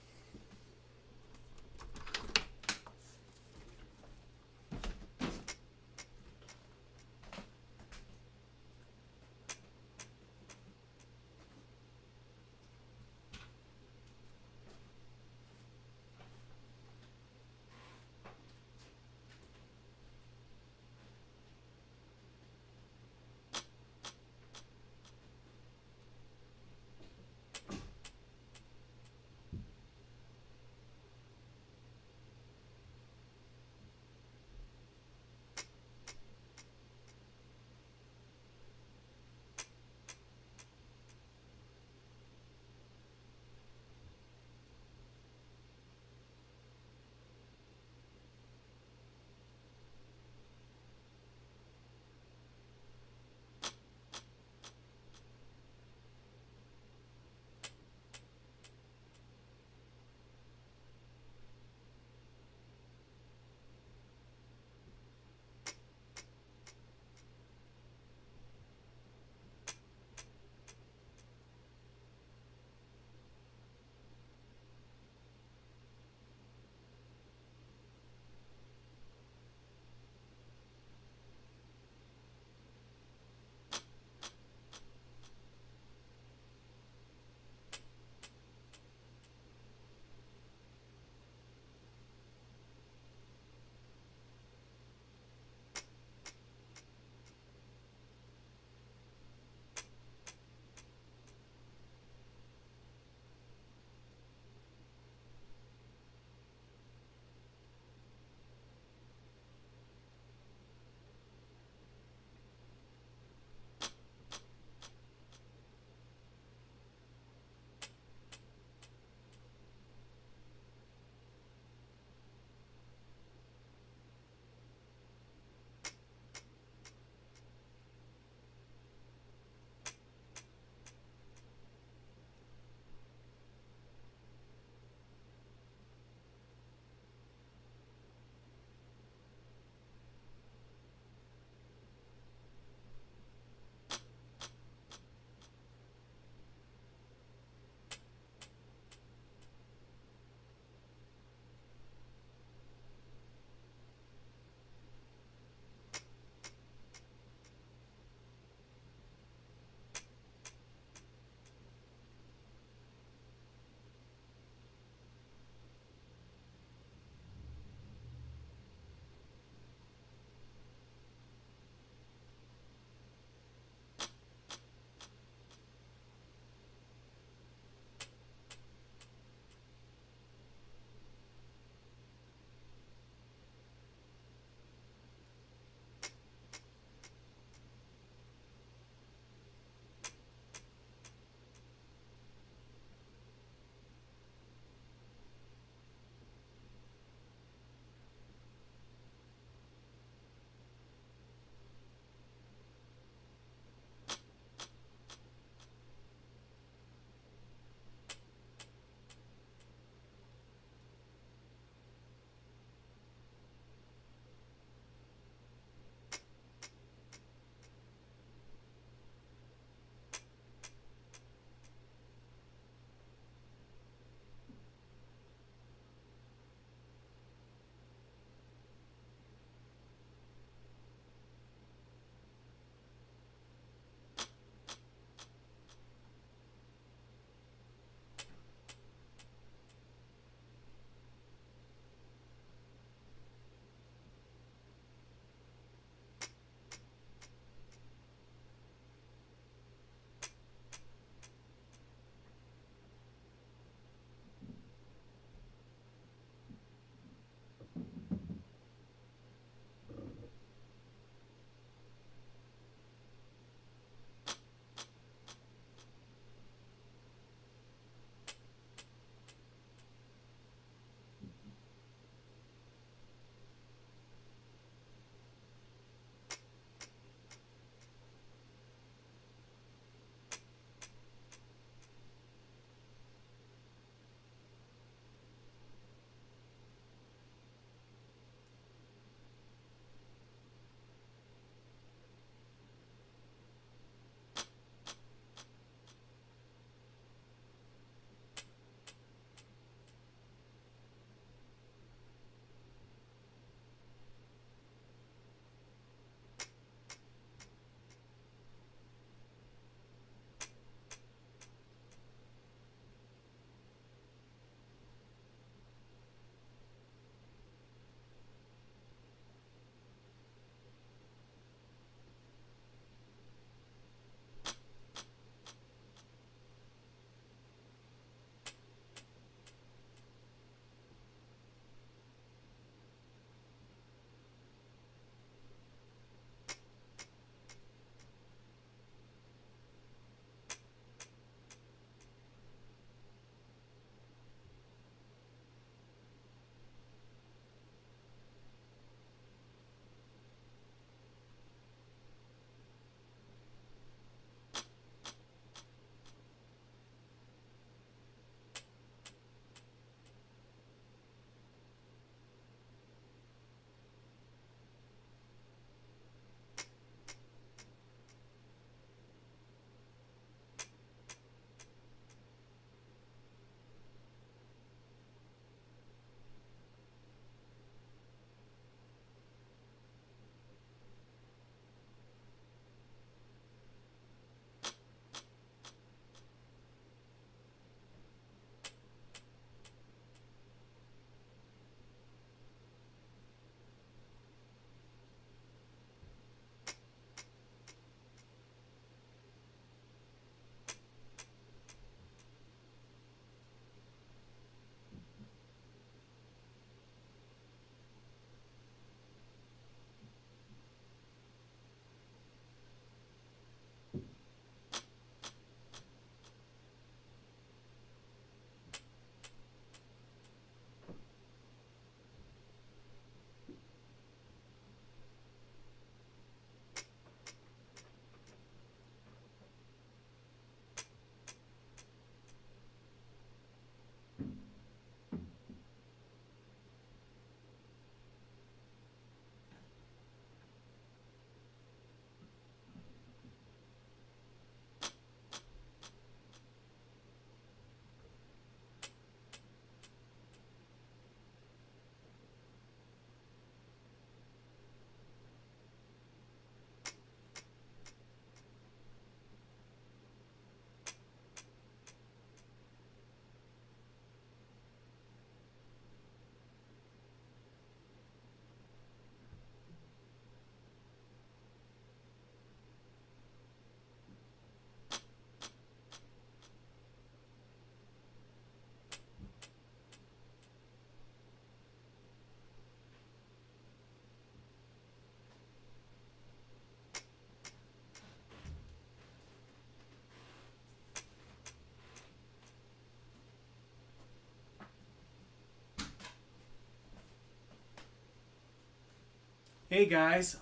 Hey guys,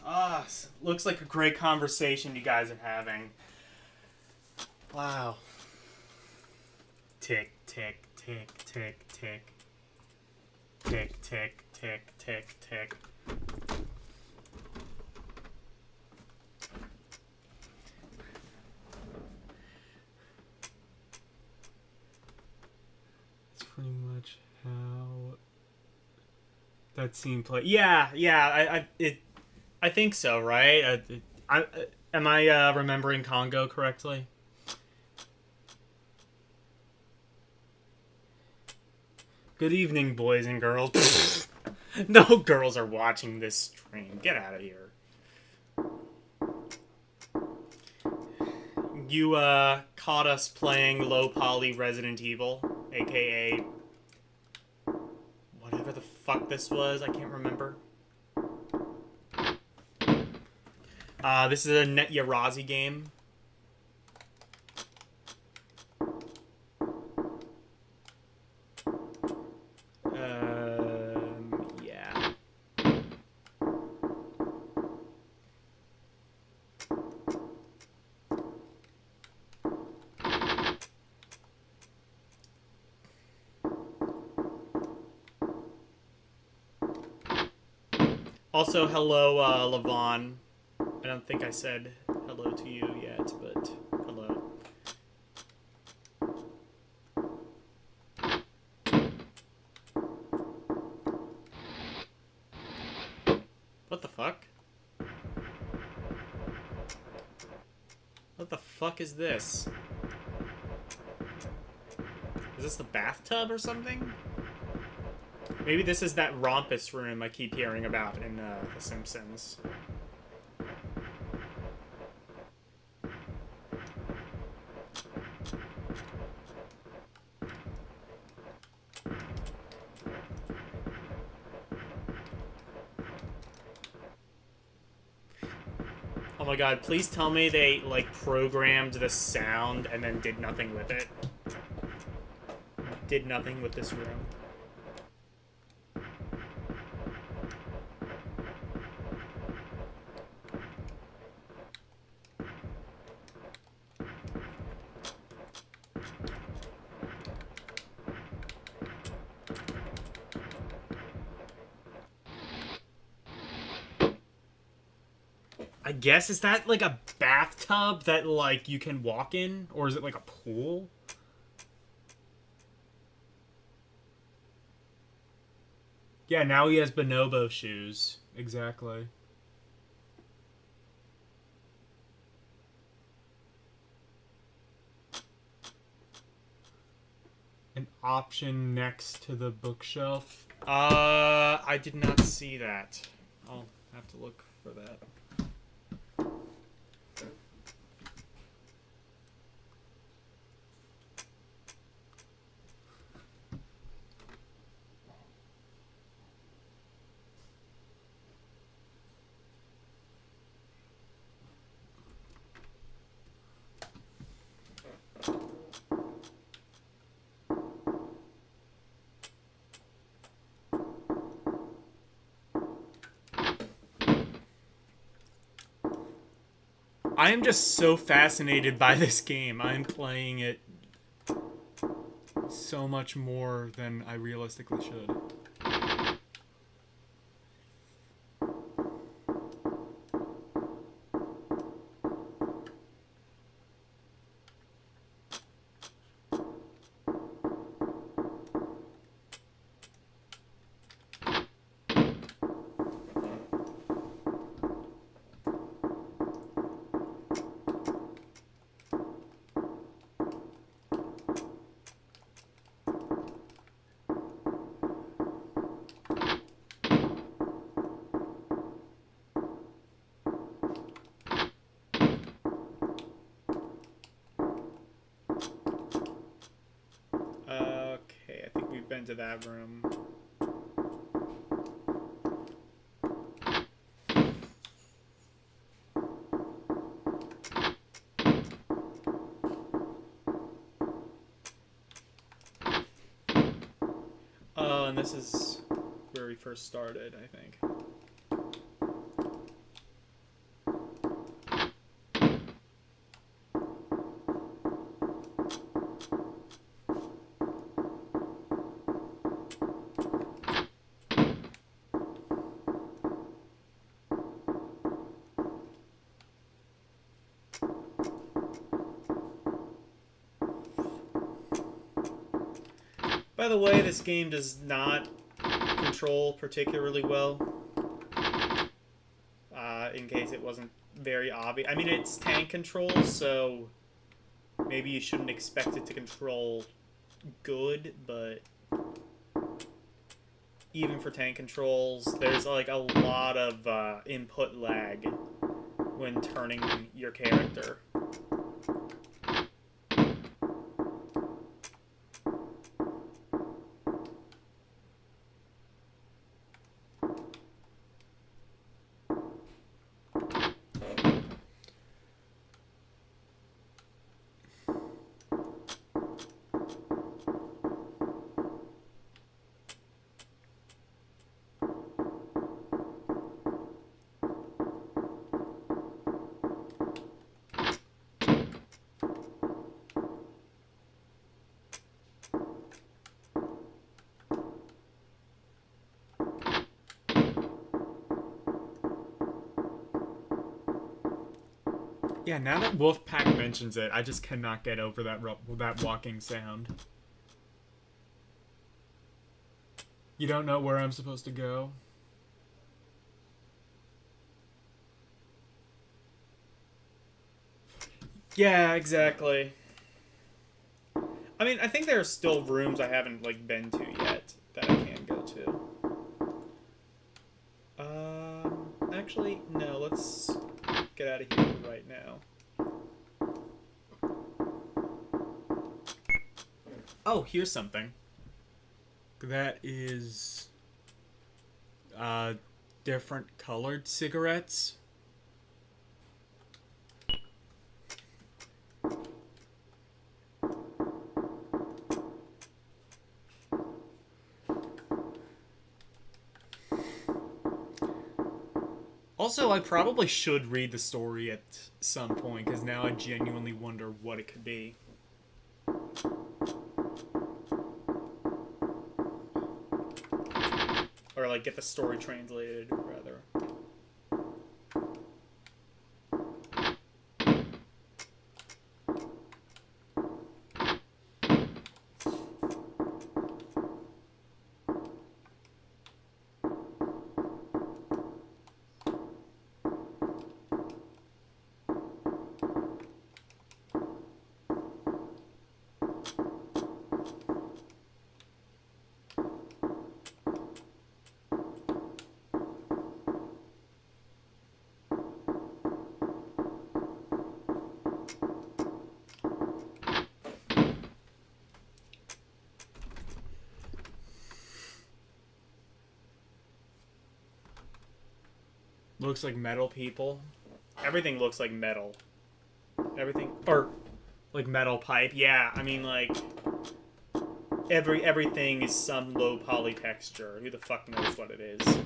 looks like a great conversation you guys are having. Wow. Tick, tick, tick, tick, tick. Tick, tick, tick, tick, tick. That's pretty much how that scene play. Yeah, I think so, right? Am I remembering Congo correctly? Good evening, boys and girls. No girls are watching this stream. Get out of here. You caught us playing low poly Resident Evil, aka whatever the fuck this was. I can't remember. This is a Net Yarazi game. Yeah. Also, hello, Levon. I don't think I said hello to you yet, but hello. What the fuck? What the fuck is this? Is this the bathtub or something? Maybe this is that Rompus room I keep hearing about in The Simpsons. Oh my god, please tell me they, like, programmed the sound and then did nothing with it. Did nothing with this room. I guess, is that like a bathtub that like you can walk in? Or is it like a pool? Yeah, now he has bonobo shoes. Exactly. An option next to the bookshelf. I did not see that. I'll have to look for that. I am just so fascinated by this game. I'm playing it so much more than I realistically should. Okay, I think we've been to that room. Oh, and this is where we first started, I think. By the way, this game does not control particularly well. In case it wasn't very obvious. I mean, it's tank controls, so maybe you shouldn't expect it to control good, but even for tank controls, there's like a lot of input lag when turning your character. Yeah, now that Wolfpack mentions it, I just cannot get over that walking sound. You don't know where I'm supposed to go? Yeah, exactly. I mean, I think there are still rooms I haven't, like, been to yet that I can go to. Actually, no, let's get out of here for right now. Oh, here's something. That is different colored cigarettes. Also, I probably should read the story at some point, because now I genuinely wonder what it could be. Or, like, get the story translated, rather. Looks like metal people. Everything looks like metal. Everything, or like metal pipe. Yeah, I mean, like everything is some low poly texture. Who the fuck knows what it is?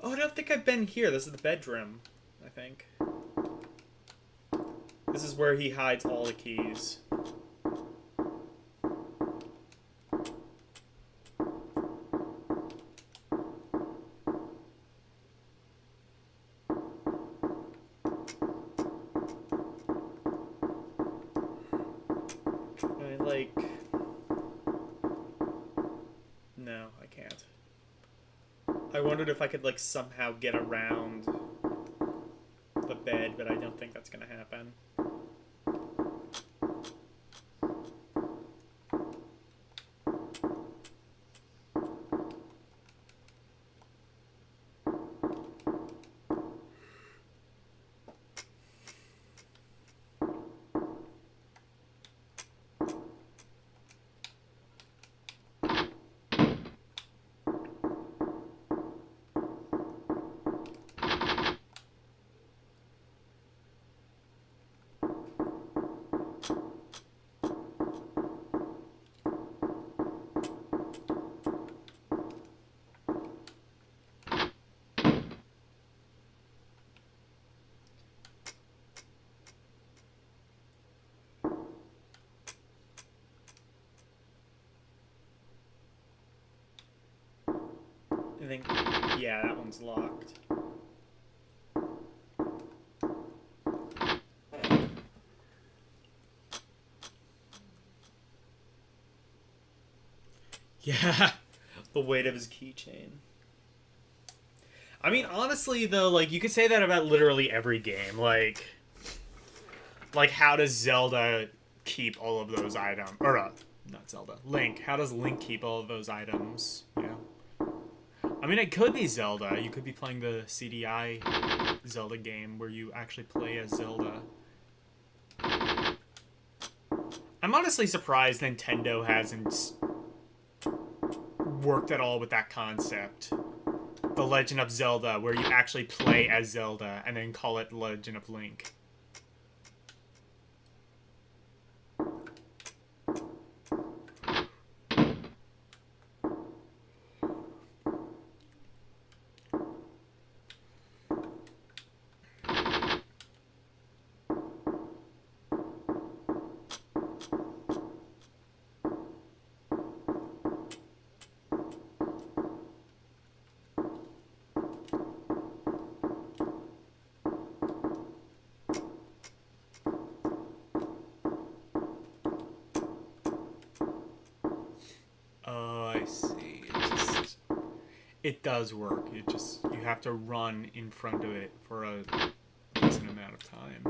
Oh, I don't think I've been here. This is the bedroom, I think. This is where he hides all the keys. I like... No, I can't. I wondered if I could, like, somehow get around the bed, but I don't think that's gonna happen. think... Yeah, that one's locked. Yeah, the weight of his keychain. I mean, honestly, though, like, you could say that about literally every game. Like how does Zelda keep all of those items? Or, not Zelda. Link. How does Link keep all of those items? You know? I mean, it could be Zelda. You could be playing the CDI Zelda game where you actually play as Zelda. I'm honestly surprised Nintendo hasn't worked at all with that concept. The Legend of Zelda, where you actually play as Zelda and then call it Legend of Link. Oh, I see. It does work. You have to run in front of it for a decent amount of time.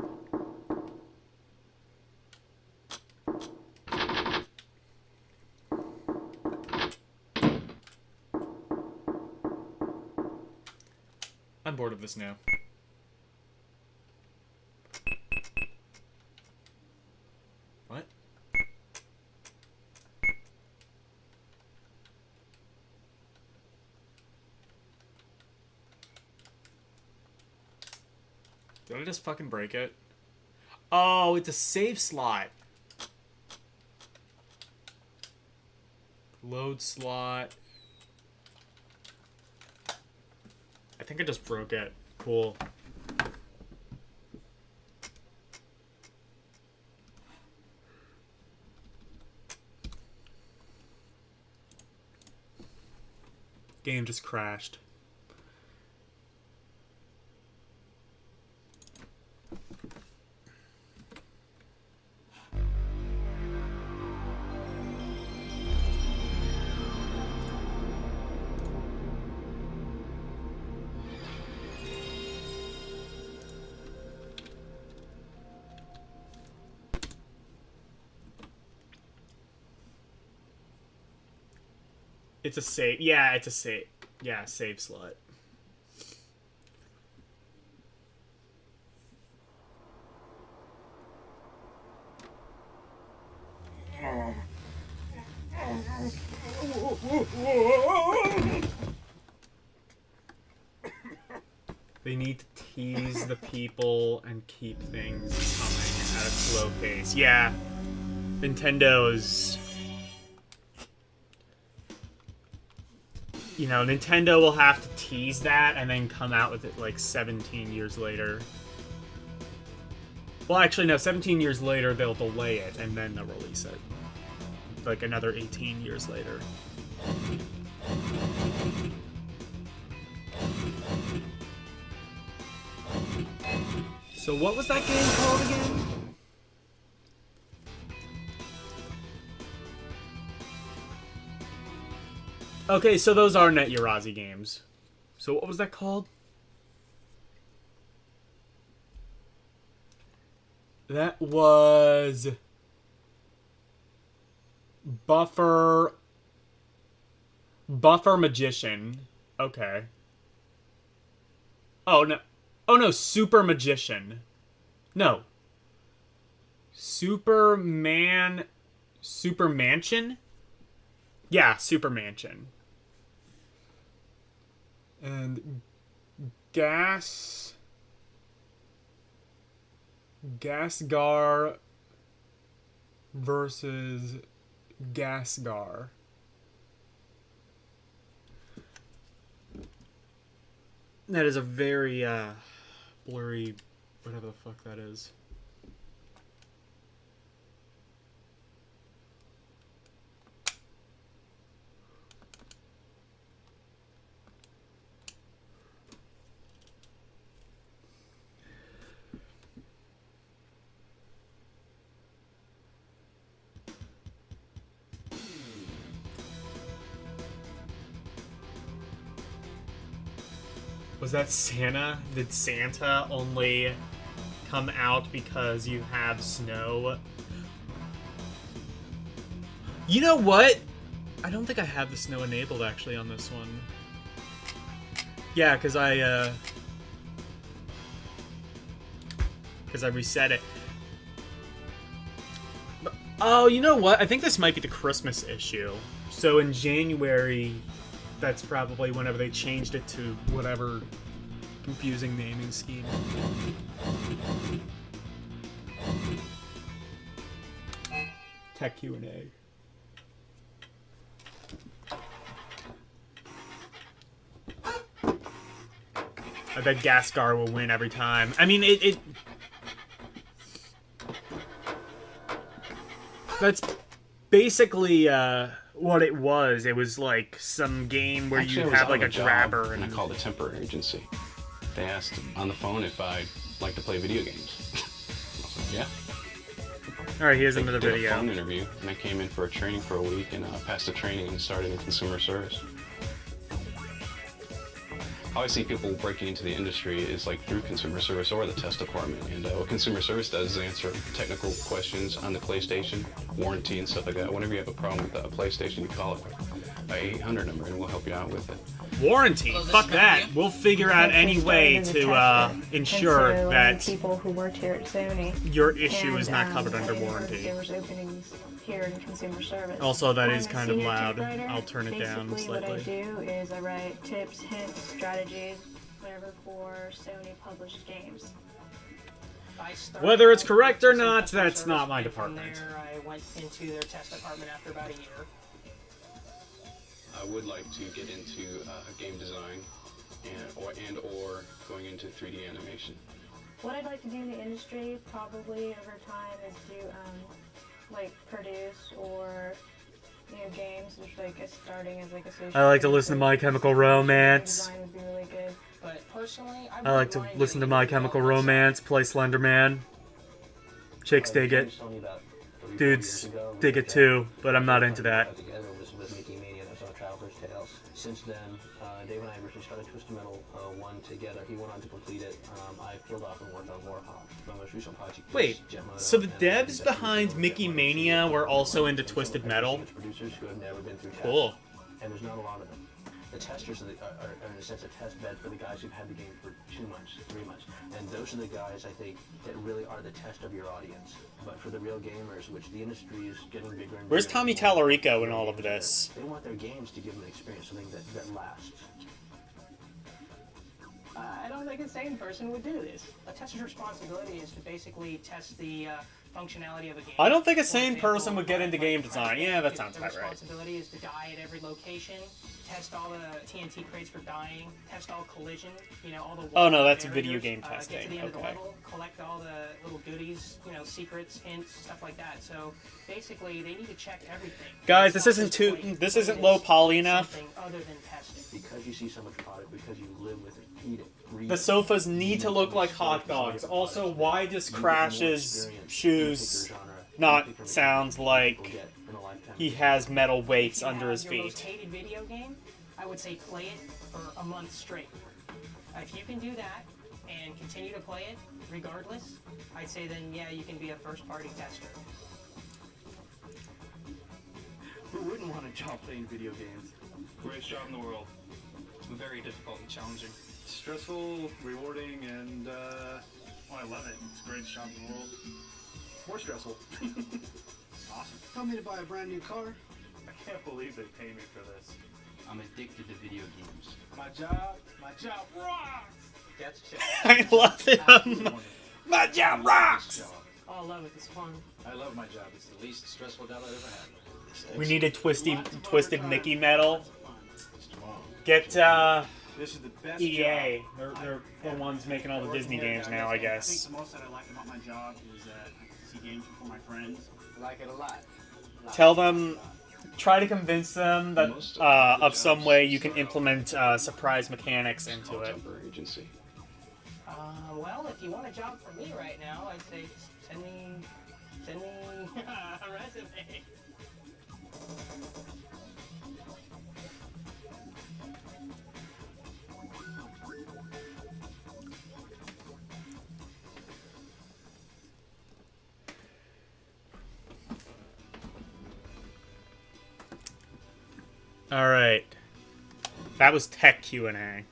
I'm bored of this now. What? Did I just fucking break it? Oh, it's a save slot. Load slot. I think I just broke it. Cool. Game just crashed. It's a save. Yeah, it's a save. Yeah, save slot. They need to tease the people and keep things coming at a slow pace. Yeah, Nintendo's... You know, Nintendo will have to tease that and then come out with it like 17 years later. Well, actually, no, 17 years later they'll delay it and then they'll release it. Like another 18 years later. So what was that game called again? Okay, so those are Net Yurazi games. So what was that called? That was... Buffer Magician. Okay. Oh, no. Oh, no, Super Magician. No. Super Mansion? Yeah, Super Mansion. And Gasgar versus Gasgar. That is a very blurry, whatever the fuck that is. Was that Santa? Did Santa only come out because you have snow? You know what? I don't think I have the snow enabled actually on this one. Yeah, because I reset it. But, oh, you know what? I think this might be the Christmas issue. So in January, that's probably whenever they changed it to whatever confusing naming scheme. Tech Q&A. I bet Gascar will win every time. I mean, it that's basically what it was. It was like some game where Actually, you I was have like out a of job, grabber and I called a temporary agency. They asked on the phone if I'd like to play video games. I was like, yeah. All right, here's They another did video. a phone interview, and I came in for a training for a week, and passed the training and started in consumer service. How I see people breaking into the industry is like through consumer service or the test department. And what consumer service does is answer technical questions on the PlayStation, warranty and stuff like that. Whenever you have a problem with a PlayStation, you call it a 800 number and we'll help you out with it. Warranty? Fuck that. We'll figure out any way to ensure that people who worked here at Sony, your issue is not covered under warranty. There was openings here in consumer service. Also, that is I'm a kind of senior loud. tip writer. I'll turn it down Basically, what I slightly. do is I write tips, hints, strategies, whatever for Sony published games. Whether it's correct or not, that's not my department. From there, I went into their test department after about a year. I would like to get into game design and/or going into 3D animation. What I'd like to do in the industry, probably over time, is do like produce or games, which like is starting as like a. I like to listen to My Chemical Romance. Design would be really good. But personally, I like to listen to My Chemical Romance, play Slenderman. Chicks dig it. Dudes dig it too, but I'm not into that. Since then, Dave and I originally started Twisted Metal 1 together. He went on to complete it. I peeled off and worked on Warhawk. My most recent project was Wait, Gemma, so the and devs behind Mickey Mania were also into Twisted Metal? producers who have never been through tests. Cool. And there's not a lot of them. The testers are in a sense a test bed for the guys who've had the game for 2 months, 3 months. And those are the guys, I think, that really are the test of your audience. But for the real gamers, which the industry is getting bigger and bigger. Where's Tommy Tallarico in all of this? They want their games to give them an experience, something that lasts. I don't think a sane person would do this. A tester's responsibility is to basically test the functionality of a game. I don't think a sane person would get into game design. Yeah, that sounds The about right. responsibility is to die at every location, test all the TNT crates for dying, test all collision, all the Oh, no, that's barriers, video game get to testing. the end of the Okay. level, collect all the little goodies, secrets, hints, stuff like that. So basically, they need to check everything. Guys, this isn't low poly enough. Something other than testing. Because you see so much product, because you live with it, eat it, breathe The it. sofas need to look like hot dogs. Also, why does Crash's shoes not sound like he has metal weights under his Your most feet? hated video game, I would say play it for a month straight. If you can do that and continue to play it regardless, I'd say then yeah, you can be a first-party tester. Who wouldn't want a job playing video games? Greatest job in the world. Very difficult and challenging. Stressful, rewarding, and I love it. It's the greatest job in the world. More stressful. Awesome. Tell me to buy a brand new car. I can't believe they pay me for this. I'm addicted to video games. My job rocks! That's chill. I love him. My job rocks. Oh, I love it. It's fun. I love my job. It's the least stressful job I've ever had. We need a twisted Mickey metal. Get This is the best EA. job. They're the ones making all the Disney games now, I I think guess. the most that I like about my job is that I get to see games before my friends. I like it a lot. Tell them, try to convince them that of some way you can implement surprise mechanics into it. Agency. Well, if you want a job from me right now, I'd say send me a resume. Alright. That was tech Q&A.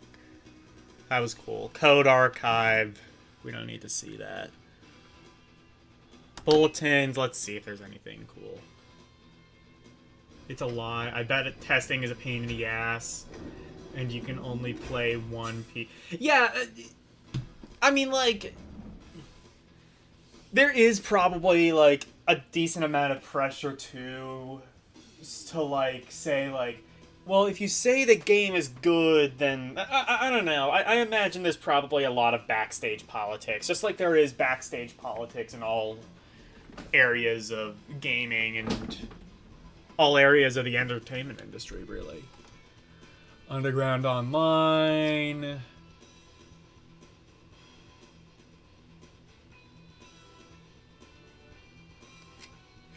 That was cool. Code archive. We don't need to see that. Bulletins. Let's see if there's anything cool. It's a lie. I bet testing is a pain in the ass. And you can only play one piece. Yeah, I mean, like... There is probably, like, a decent amount of pressure, to like, say, like... Well, if you say the game is good, then... I don't know. I imagine there's probably a lot of backstage politics. Just like there is backstage politics in all areas of gaming and all areas of the entertainment industry, really. Underground Online...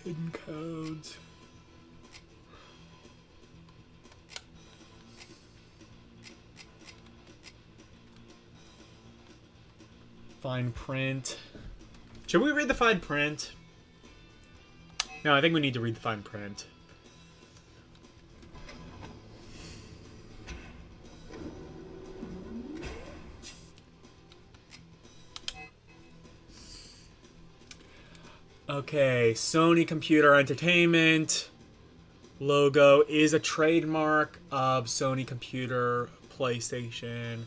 Hidden codes... Fine print. Should we read the fine print? No, I think we need to read the fine print. Okay, Sony Computer Entertainment logo is a trademark of Sony Computer, PlayStation.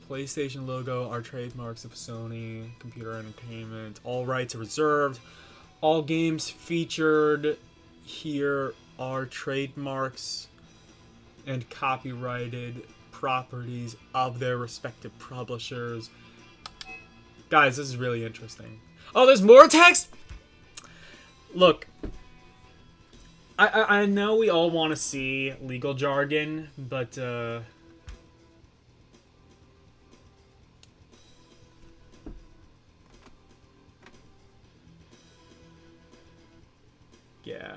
PlayStation logo are trademarks of Sony Computer Entertainment. All rights are reserved. All games featured here are trademarks and copyrighted properties of their respective publishers. Guys, this is really interesting. Oh, there's more text? Look, I know we all want to see legal jargon, but yeah.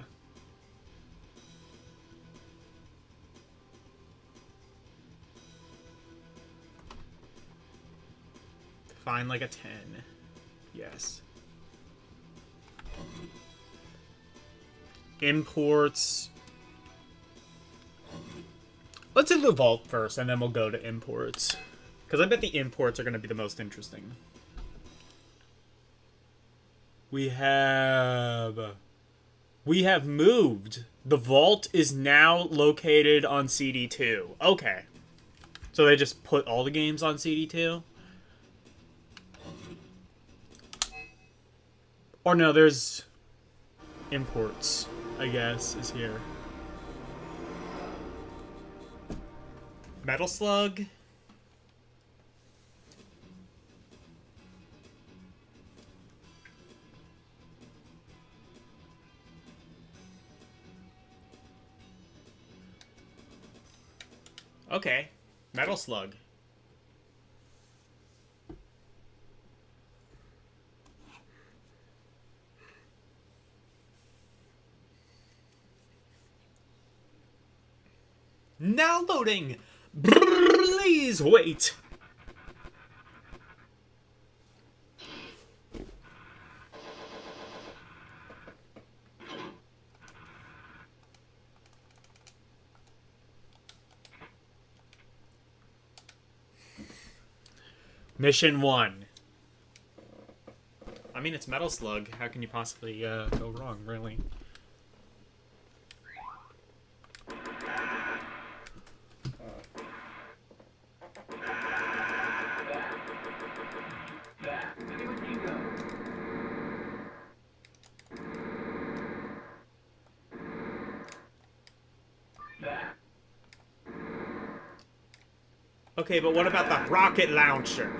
Fine like a 10. Yes. Imports. Let's do the vault first, and then we'll go to imports. Because I bet the imports are going to be the most interesting. We have moved. The vault is now located on CD2. Okay. So they just put all the games on CD2? Or no, there's imports, I guess, is here. Metal Slug? Okay, Metal Slug. Now loading! Please wait! Mission 1. I mean, it's Metal Slug. How can you possibly go wrong, really? Okay, but what about the rocket launcher?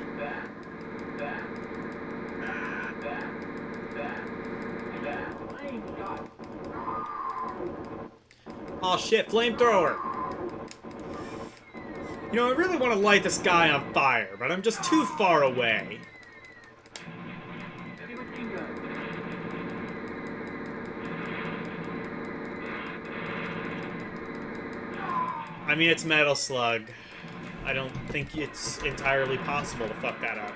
Oh shit, flamethrower! You know, I really want to light this guy on fire, but I'm just too far away. I mean, it's Metal Slug. I don't think it's entirely possible to fuck that up.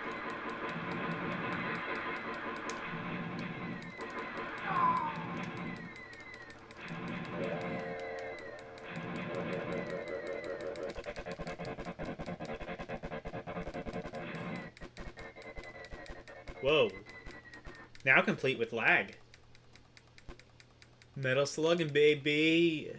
Whoa. Now complete with lag. Metal Slugging, baby.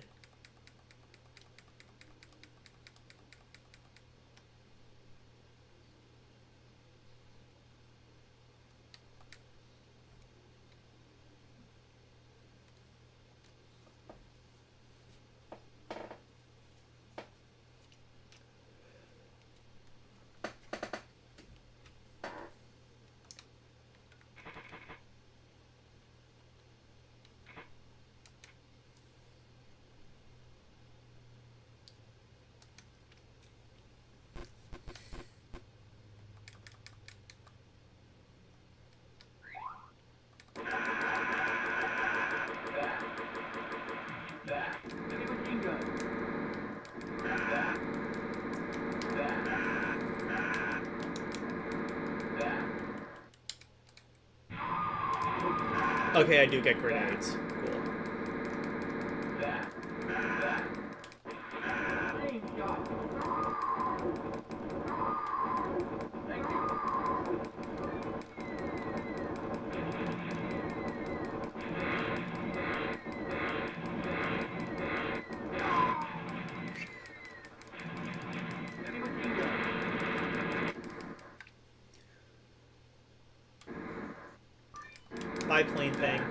Okay, I do get grenades. Cool. Biplane thing.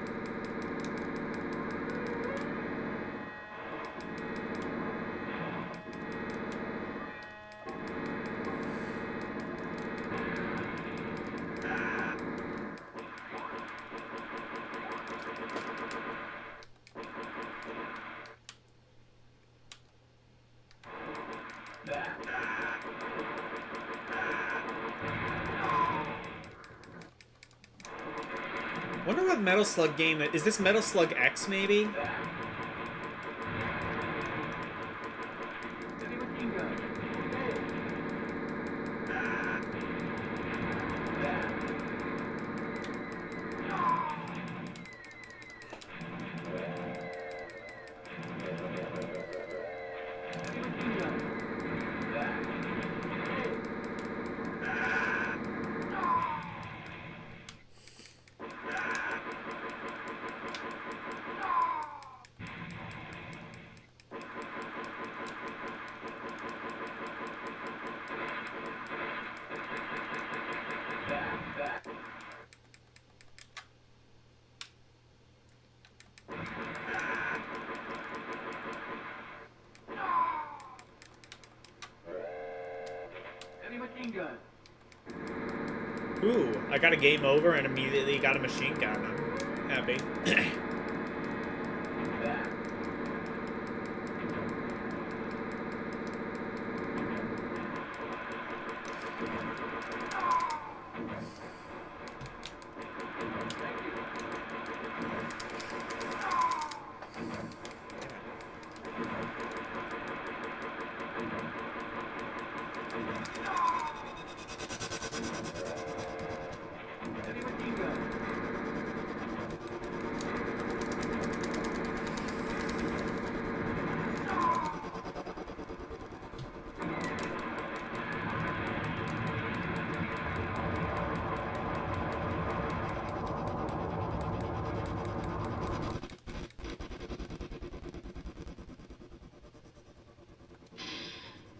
Wonder what Metal Slug game is this. Metal Slug X maybe? Ooh, I got a game over and immediately got a machine gun. I'm happy.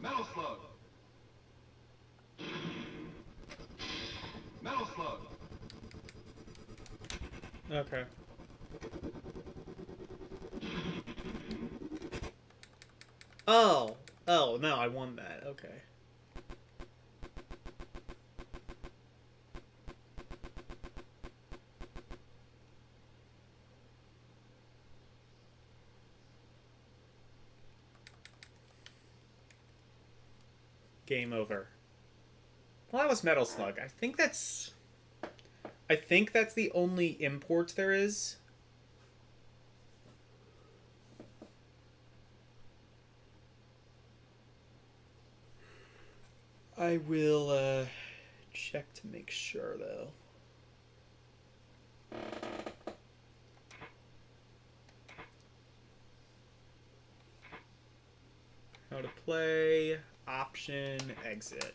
Metal Slug. Metal Slug. Okay. Oh. Oh, no, I won that. Okay. Game over. Well, that was Metal Slug. I think that's the only import there is. I will check to make sure though. How to play, option, exit.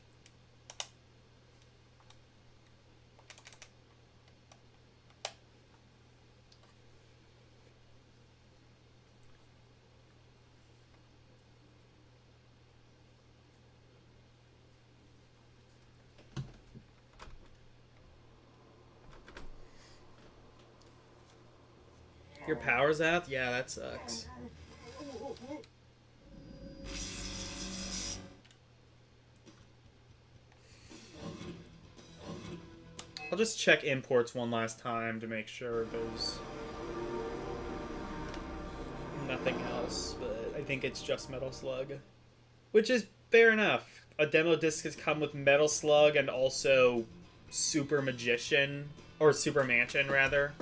Your power's out? Yeah, that sucks. I'll just check imports one last time to make sure there's nothing else, but I think it's just Metal Slug. Which is fair enough. A demo disc has come with Metal Slug and also Super Magician, or Super Mansion, rather.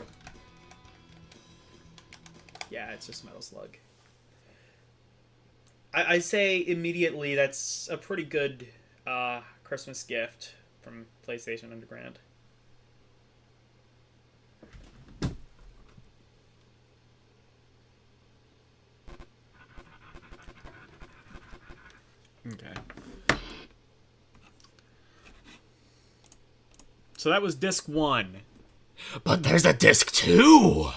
Yeah, it's just Metal Slug. I say immediately that's a pretty good Christmas gift from PlayStation Underground. Okay. So that was disc 1. But there's a disc 2!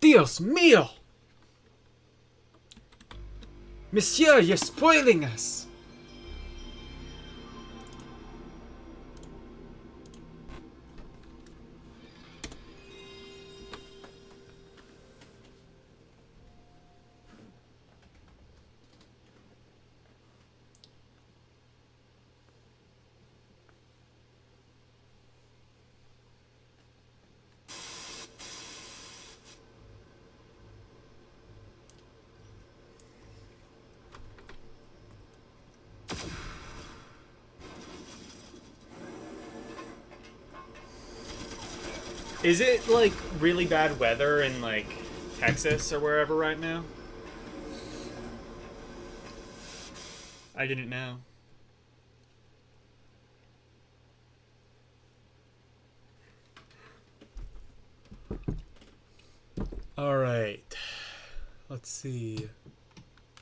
Dios mío! Monsieur, you're spoiling us! Is it, like, really bad weather in, like, Texas or wherever right now? I didn't know. Alright. Let's see.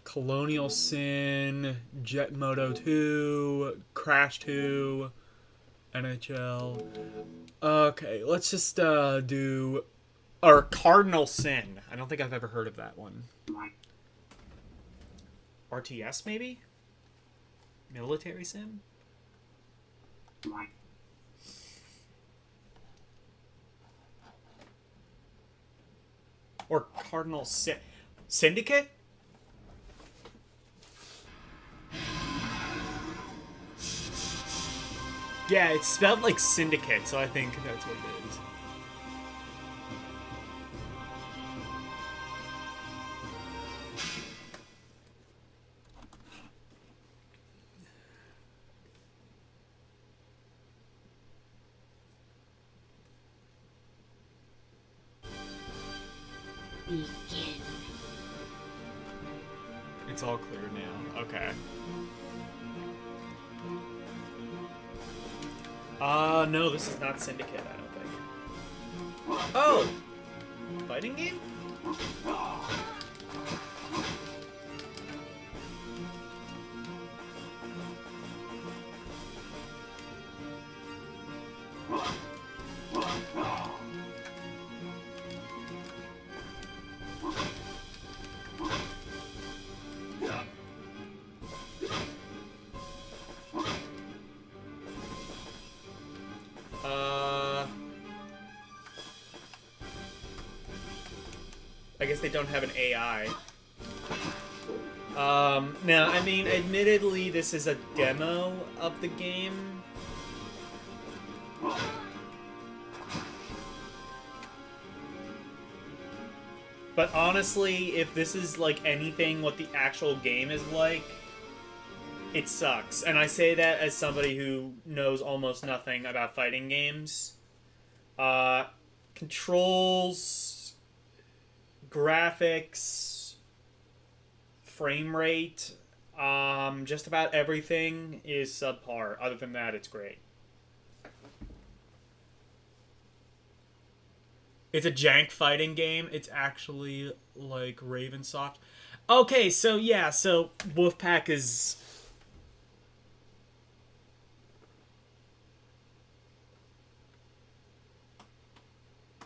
Colonial Sin, Jet Moto 2, Crash 2, NHL. Okay, let's just do... Or Cardinal Sin. I don't think I've ever heard of that one. RTS, maybe? Military Sin? Or Cardinal Sin. Syndicate? Yeah, it's spelled like Syndicate, so I think that's what it is. It's all clear now. Okay. No, this is not Syndicate, I don't think. Oh! Fighting game? I guess they don't have an AI. Now, I mean, admittedly, this is a demo of the game. But honestly, if this is like anything what the actual game is like, it sucks. And I say that as somebody who knows almost nothing about fighting games. Controls, graphics, frame rate, just about everything is subpar. Other than that, it's great. It's a jank fighting game. It's actually like Ravensoft. Okay, so yeah, so Wolfpack is...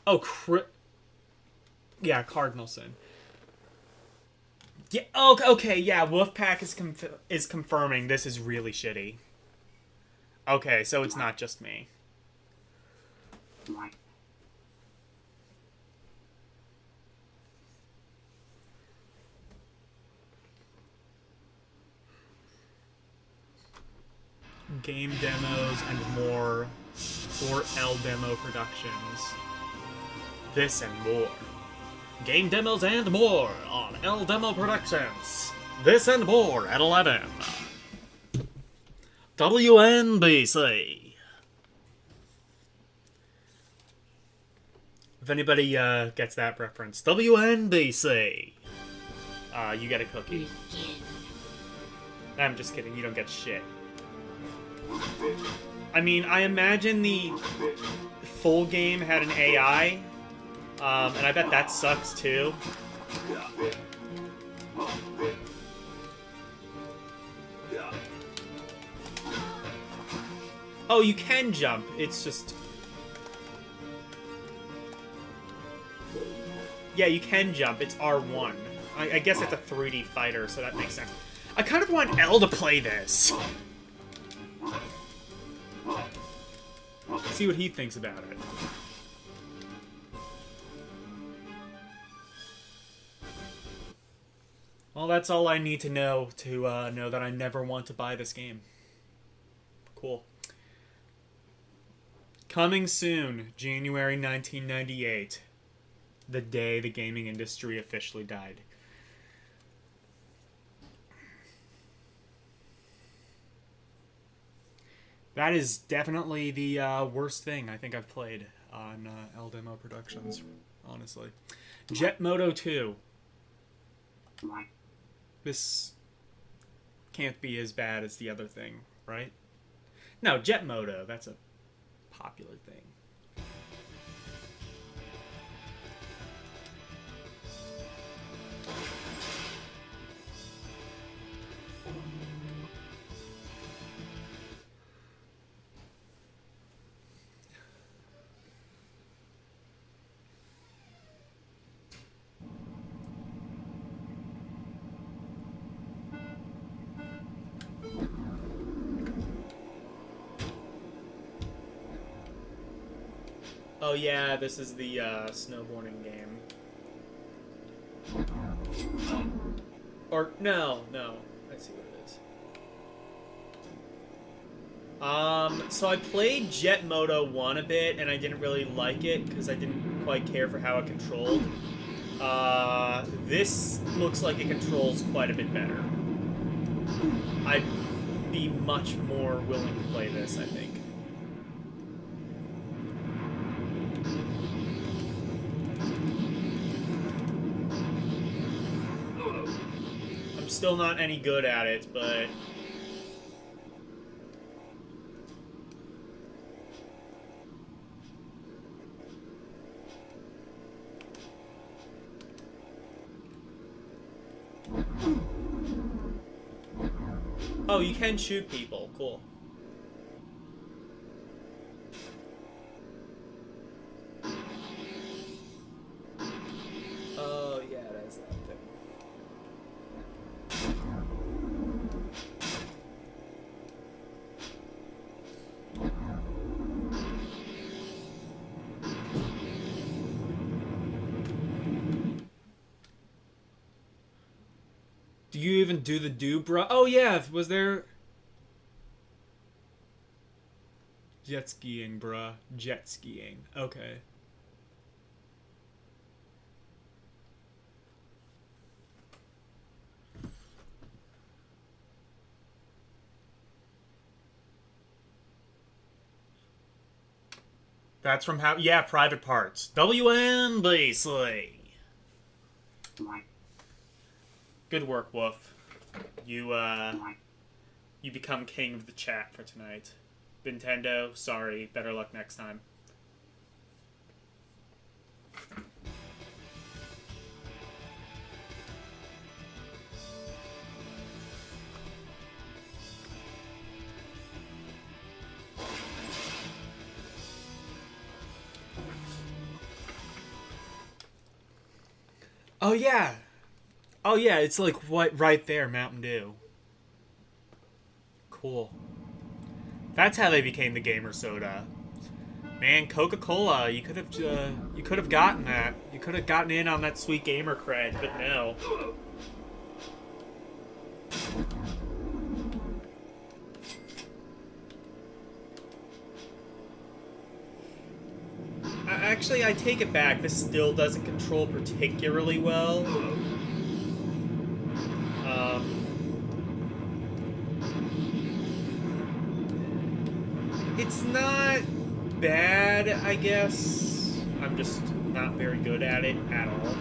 Oh, yeah, Cardinal Sin. Yeah, okay, yeah, Wolfpack is confirming this is really shitty. Okay, so it's not just me. game demos and more for LdemoProductions. This and more. Game demos and more on LdemoProductions. This and more at 11. WNBC. If anybody gets that reference, WNBC. You get a cookie. I'm just kidding, you don't get shit. I mean, I imagine the full game had an AI, and I bet that sucks too. Oh, you can jump, it's just... Yeah, you can jump, it's R1. I guess it's a 3D fighter, so that makes sense. I kind of want L to play this. See what he thinks about it. Well, that's all I need to know that I never want to buy this game. Cool. Coming soon, January 1998. The day the gaming industry officially died. That is definitely the worst thing I think I've played on LdemoProductions, honestly. Jet Moto 2. This can't be as bad as the other thing, right? No, Jet Moto, that's a popular thing. Oh yeah, this is the snowboarding game. Or, no, I see what it is. So I played Jet Moto 1 a bit, and I didn't really like it, because I didn't quite care for how it controlled. This looks like it controls quite a bit better. I'd be much more willing to play this, I think. Still not any good at it, but oh, you can shoot people. Cool. Oh yeah, that's that thing. Do you even do the bruh? Oh yeah, was there... Jet skiing, bruh. Jet skiing. Okay. That's from how... Yeah, Private Parts. WNBC. Good work, Wolf. You become king of the chat for tonight. Nintendo, sorry. Better luck next time. Oh, yeah. Oh, yeah, it's like right there, Mountain Dew. Cool. That's how they became the gamer soda. Man, Coca-Cola, you could have gotten that. You could have gotten in on that sweet gamer cred, but no. Actually, I take it back. This still doesn't control particularly well. It's not bad, I guess. I'm just not very good at it at all.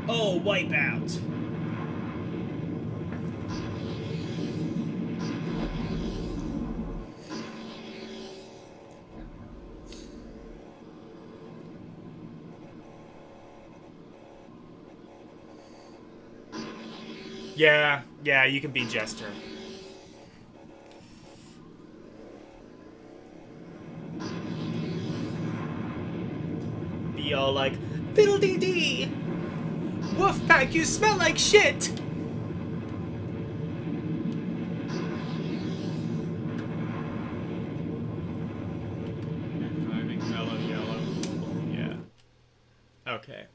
Oh, Wipeout! Yeah, you can be Jester. Be all like, fiddle-dee-dee! Wolfpack, you smell like shit! Driving mellow yellow. Yeah. Okay.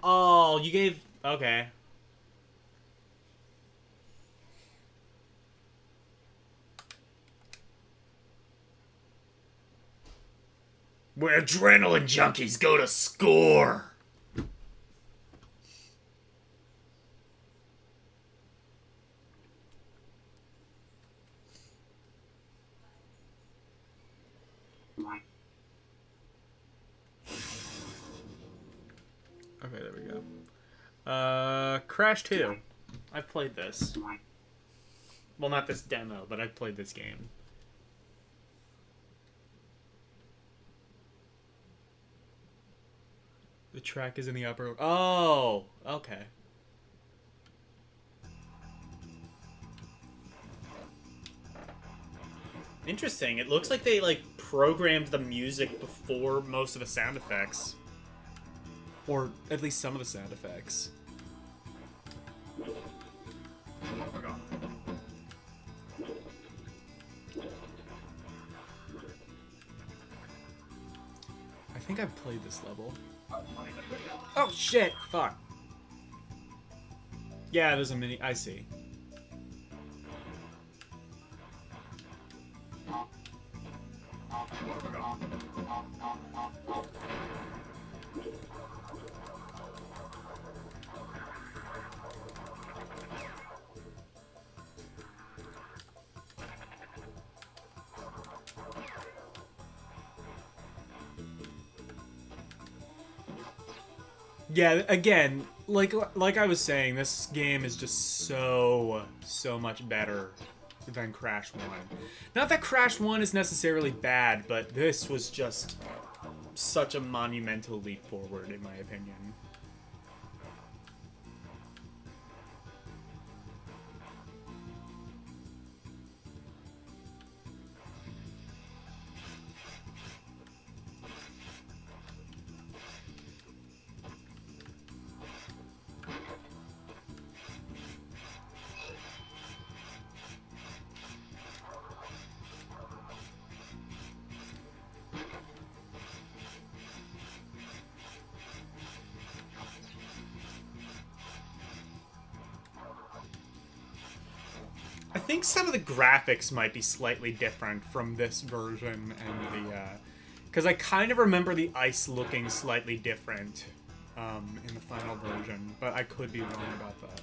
Oh, you gave... Okay. Where adrenaline junkies go to score! Okay, there we go. Crash 2. I've played this. Well, not this demo, but I've played this game. The track is in the upper... Oh! Okay. Interesting. It looks like they, like, programmed the music before most of the sound effects. Or at least some of the sound effects. I think I've played this level. Oh shit! Fuck. Yeah, there's a mini... I see. Yeah, again, like I was saying, this game is just so much better than Crash 1. Not that Crash 1 is necessarily bad, but this was just such a monumental leap forward, in my opinion. I think some of the graphics might be slightly different from this version and the, because I kind of remember the ice looking slightly different in the final version, but I could be wrong about that.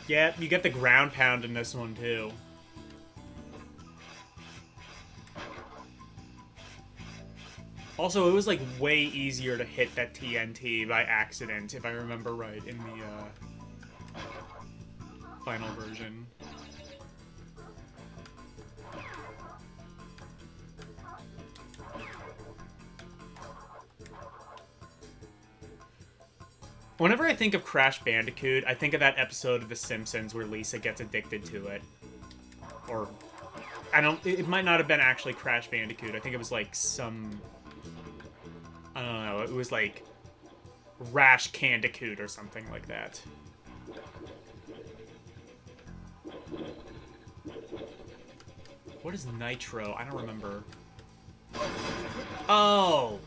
Yeah, you get the ground pound in this one too. Also, it was like way easier to hit that TNT by accident, if I remember right, in the final version. Whenever I think of Crash Bandicoot, I think of that episode of The Simpsons where Lisa gets addicted to it. Or, it might not have been actually Crash Bandicoot. I think it was like some, I don't know, it was like Rash Candicoot or something like that. What is Nitro? I don't remember. Oh!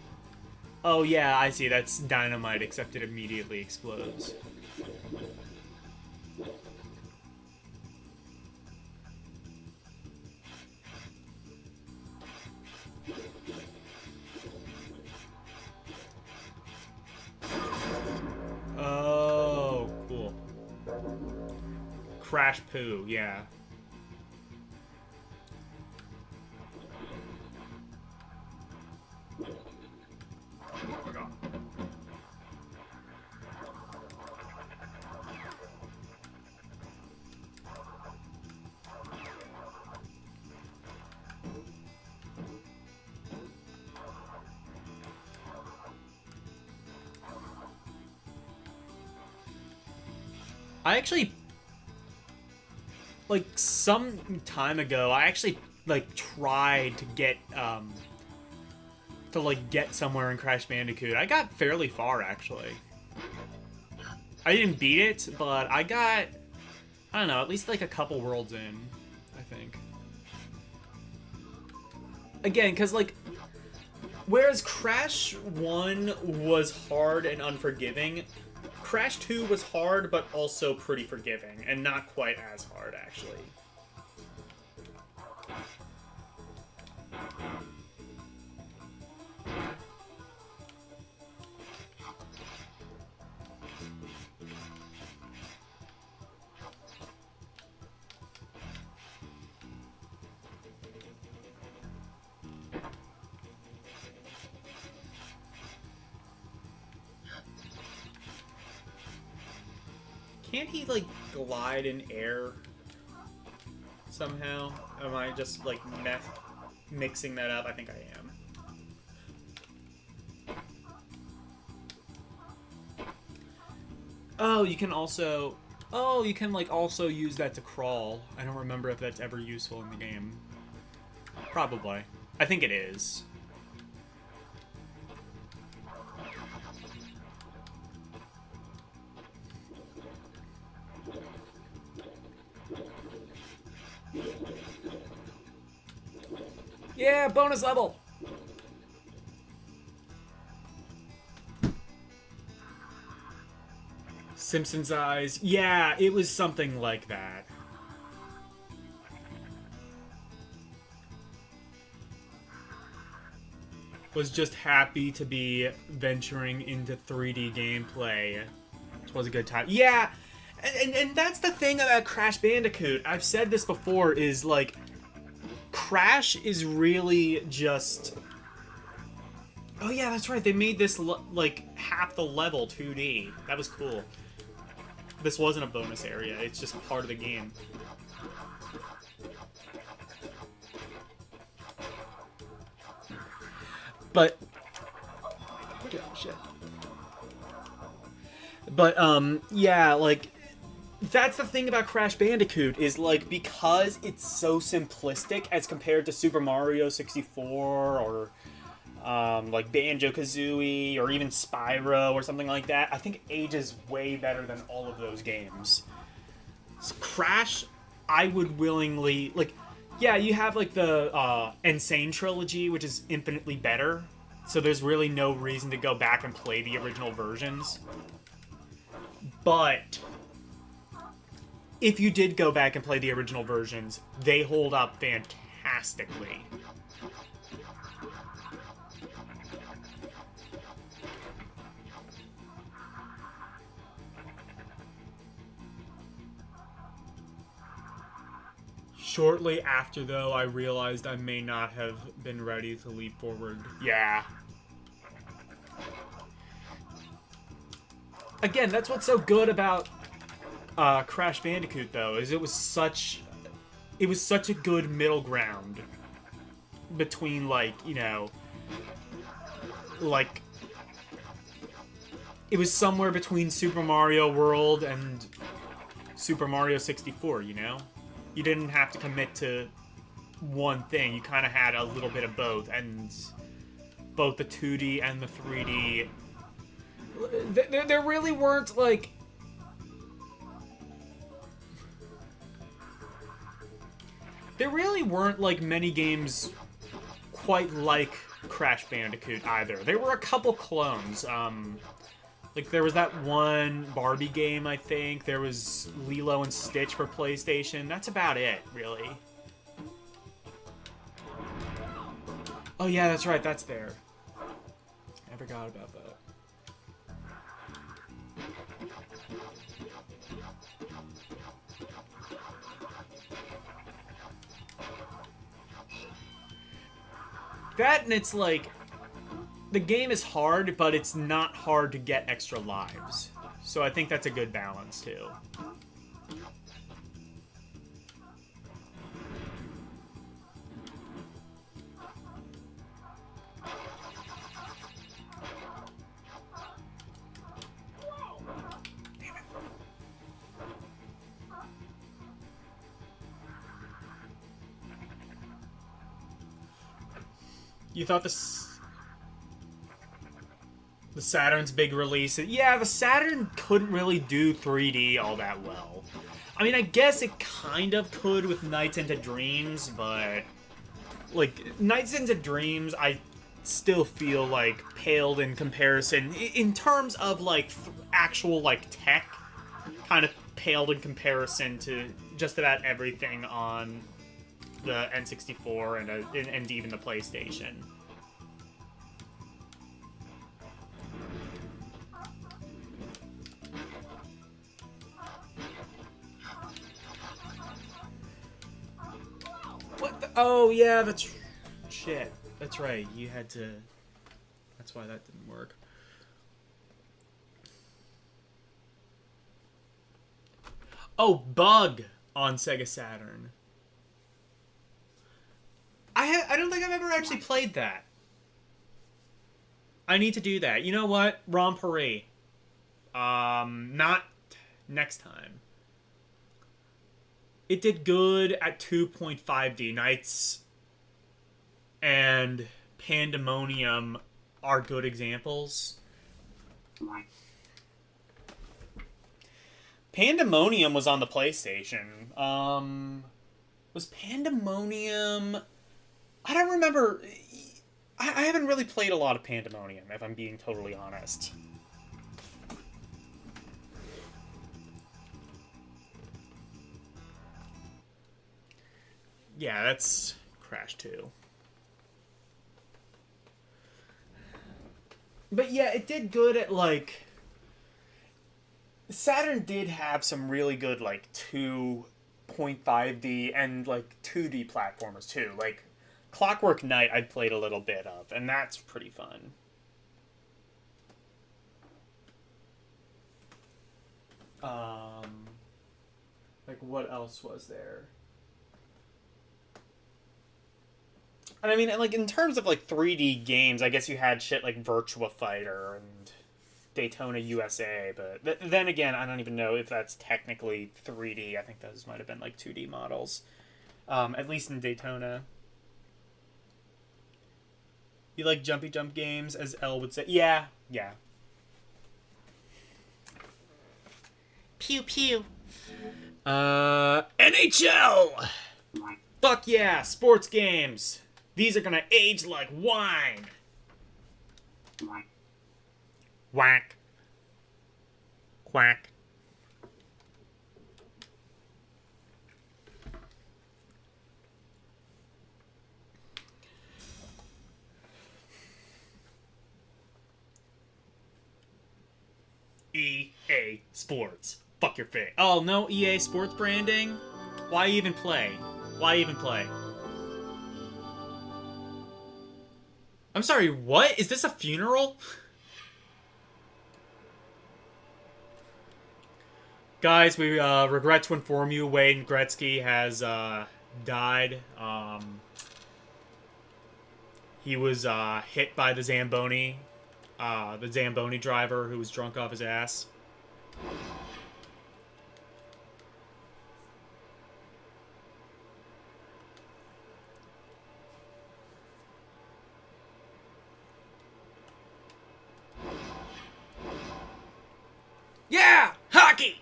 Oh yeah, I see. That's dynamite, except it immediately explodes. Oh, cool. Crash Poo, yeah. I actually, like, some time ago, I actually, like, tried to get, get somewhere in Crash Bandicoot. I got fairly far, actually. I didn't beat it, but I got, I don't know, at least, like, a couple worlds in, I think. Again, because, like, whereas Crash 1 was hard and unforgiving, Crash 2 was hard, but also pretty forgiving, and not quite as hard, actually. Can't he, like, glide in air somehow? Am I just, like, mixing that up? I think I am. Oh, you can also... Oh, you can, like, also use that to crawl. I don't remember if that's ever useful in the game. Probably. I think it is. Yeah, bonus level! Simpsons Eyes. Yeah, it was something like that. Was just happy to be venturing into 3D gameplay. It was a good time. Yeah, and that's the thing about Crash Bandicoot. I've said this before, is like, Crash is really just... Oh yeah, that's right, they made this, like, half the level 2D. That was cool. This wasn't a bonus area, it's just part of the game. But... Oh, shit. But, yeah, like... That's the thing about Crash Bandicoot, is, like, because it's so simplistic as compared to Super Mario 64 or, like, Banjo-Kazooie or even Spyro or something like that, I think it ages way better than all of those games. So Crash, I would willingly, like, yeah, you have, like, the Insane Trilogy, which is infinitely better, so there's really no reason to go back and play the original versions. But... if you did go back and play the original versions, they hold up fantastically. Shortly after, though, I realized I may not have been ready to leap forward. Yeah. again, that's what's so good about Crash Bandicoot, though, is it was such a good middle ground between, like, you know, like, it was somewhere between Super Mario World and Super Mario 64, you know? You didn't have to commit to one thing. You kind of had a little bit of both, and both the 2D and the 3D. There really weren't, like... There really weren't, like, many games quite like Crash Bandicoot either. There were a couple clones. Like, there was that one Barbie game, I think. There was Lilo and Stitch for PlayStation. That's about it, really. Oh, yeah, that's right. That's there. I forgot about that. That, and it's like... The game is hard, but it's not hard to get extra lives. So I think that's a good balance, too. Damn it. You thought this... The Saturn's big release. Yeah, the Saturn couldn't really do 3D all that well. I mean, I guess it kind of could with Nights into Dreams, but... Like, Nights into Dreams, I still feel, like, paled in comparison. In terms of, like, actual, like, tech, kind of paled in comparison to just about everything on the N64 and even the PlayStation. What the? Oh, yeah, that's... Shit. That's right. You had to... That's why that didn't work. Oh, Bug on Sega Saturn. I don't think I've ever actually played that. I need to do that. You know what? Rompery. Not next time. It did good at 2.5D. Nights and Pandemonium are good examples. Pandemonium was on the PlayStation. Was Pandemonium... I don't remember... I haven't really played a lot of Pandemonium, if I'm being totally honest. Yeah, that's Crash 2. But yeah, it did good at, like... Saturn did have some really good, like, 2.5D and, like, 2D platformers, too. Like, Clockwork Knight I've played a little bit of, and that's pretty fun. Like, what else was there? And I mean, like, in terms of, like, 3D games, I guess you had shit like Virtua Fighter and Daytona USA, but then again, I don't even know if that's technically 3D. I think those might have been, like, 2D models. At least in Daytona. You like jumpy jump games, as Elle would say? Yeah, yeah. Pew pew. NHL! Fuck yeah, sports games. These are gonna age like wine. Whack. Quack. EA Sports. Fuck your face. Oh, no EA Sports branding? Why even play? Why even play? I'm sorry, what? Is this a funeral? Guys, we regret to inform you Wayne Gretzky has died. He was hit by the Zamboni driver who was drunk off his ass. Yeah! Hockey!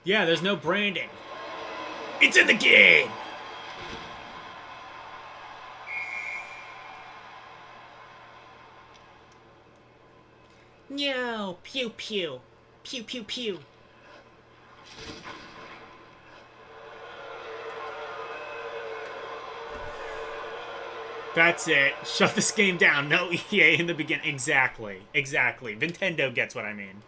Yeah, there's no branding. It's in the game! No, pew pew. Pew pew pew. That's it. Shut this game down. No EA in the beginning. Exactly. Exactly. Nintendo gets what I mean.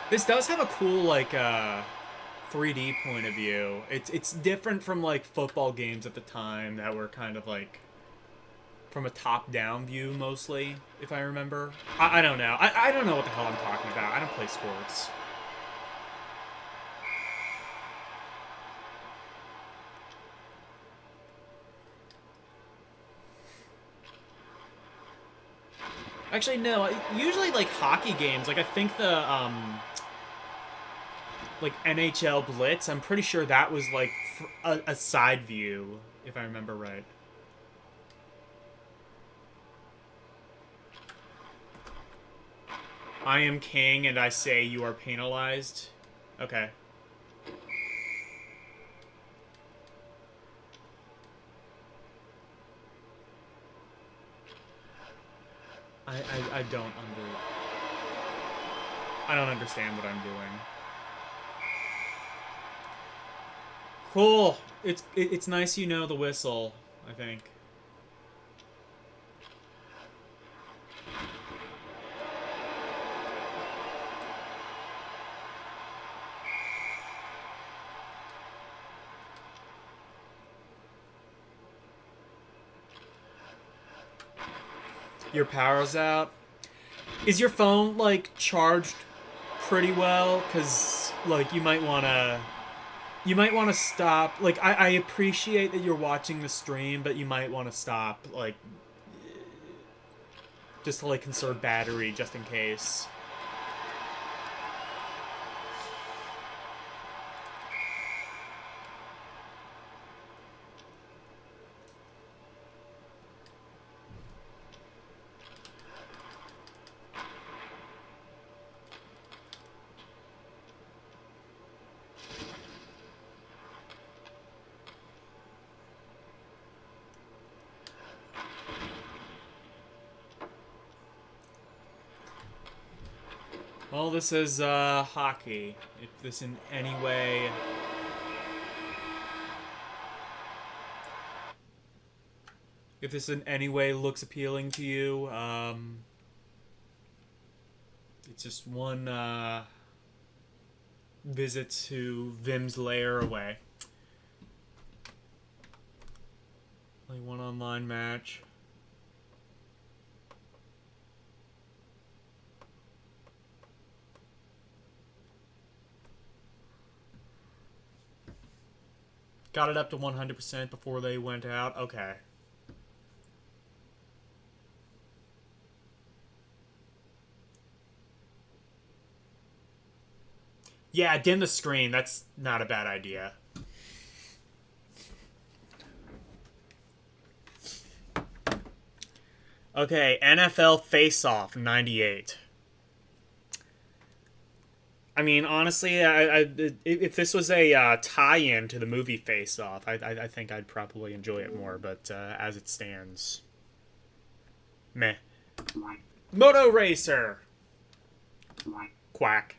This does have a cool, like, 3D point of view. It's different from, like, football games at the time that were kind of, like, from a top-down view, mostly, if I remember. I don't know. I don't know what the hell I'm talking about. I don't play sports. Actually, no. Usually, like, hockey games, like, I think the, like, NHL Blitz, I'm pretty sure that was, like, a side view, if I remember right. I am king, and I say you are penalized. Okay. I don't understand what I'm doing. Cool. It's nice you know the whistle, I think. Your power's out. Is your phone, like, charged pretty well? Because, like, you might want to stop. Like, I appreciate that you're watching the stream, but you might want to stop, like, just to, like, conserve battery, just in case. Well, this is hockey. If this in any way... If this in any way looks appealing to you, it's just one visit to Vim's lair away. Only one online match. Got it up to 100% before they went out. Okay. Yeah, dim the screen. That's not a bad idea. Okay, NFL Face-Off 98. I mean, honestly, if this was a tie-in to the movie Face Off, I think I'd probably enjoy it more. But as it stands, meh. Moto Racer. Quack.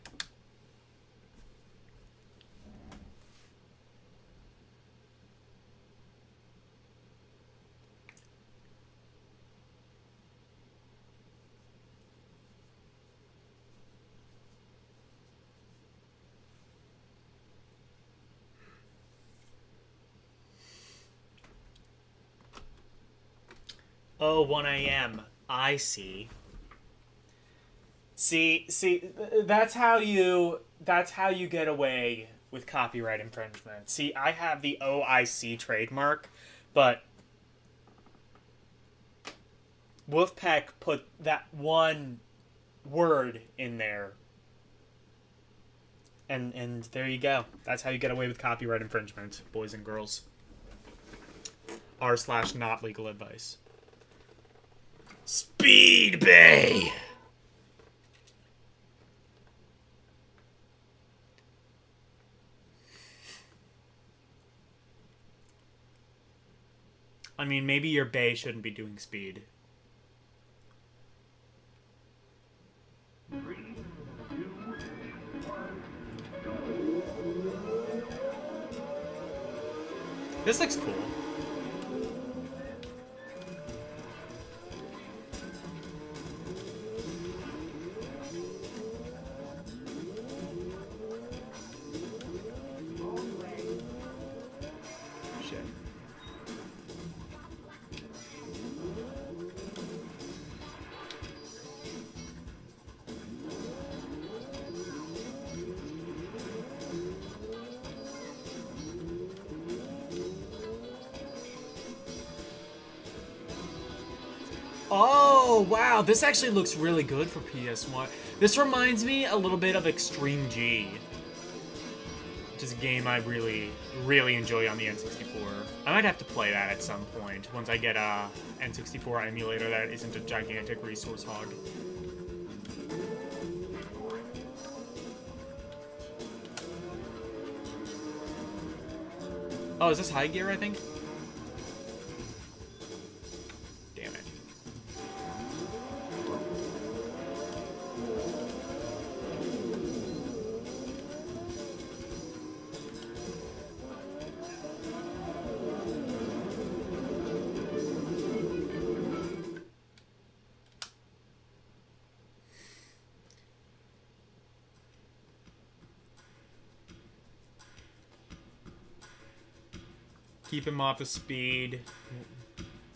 Oh, 1 a.m. I see. See, that's how you get away with copyright infringement. See, I have the OIC trademark, but Wolfpack put that one word in there. And there you go. That's how you get away with copyright infringement, boys and girls. r/not legal advice. Speed Bay! I mean, maybe your bay shouldn't be doing speed. This looks cool. Shit. Oh, wow. This actually looks really good for PS1. This reminds me a little bit of Extreme G, which is a game I really, really enjoy on the N64. I might have to play that at some point, once I get a N64 emulator that isn't a gigantic resource hog. Oh, is this high gear, I think? Damn it. Keep him off the speed.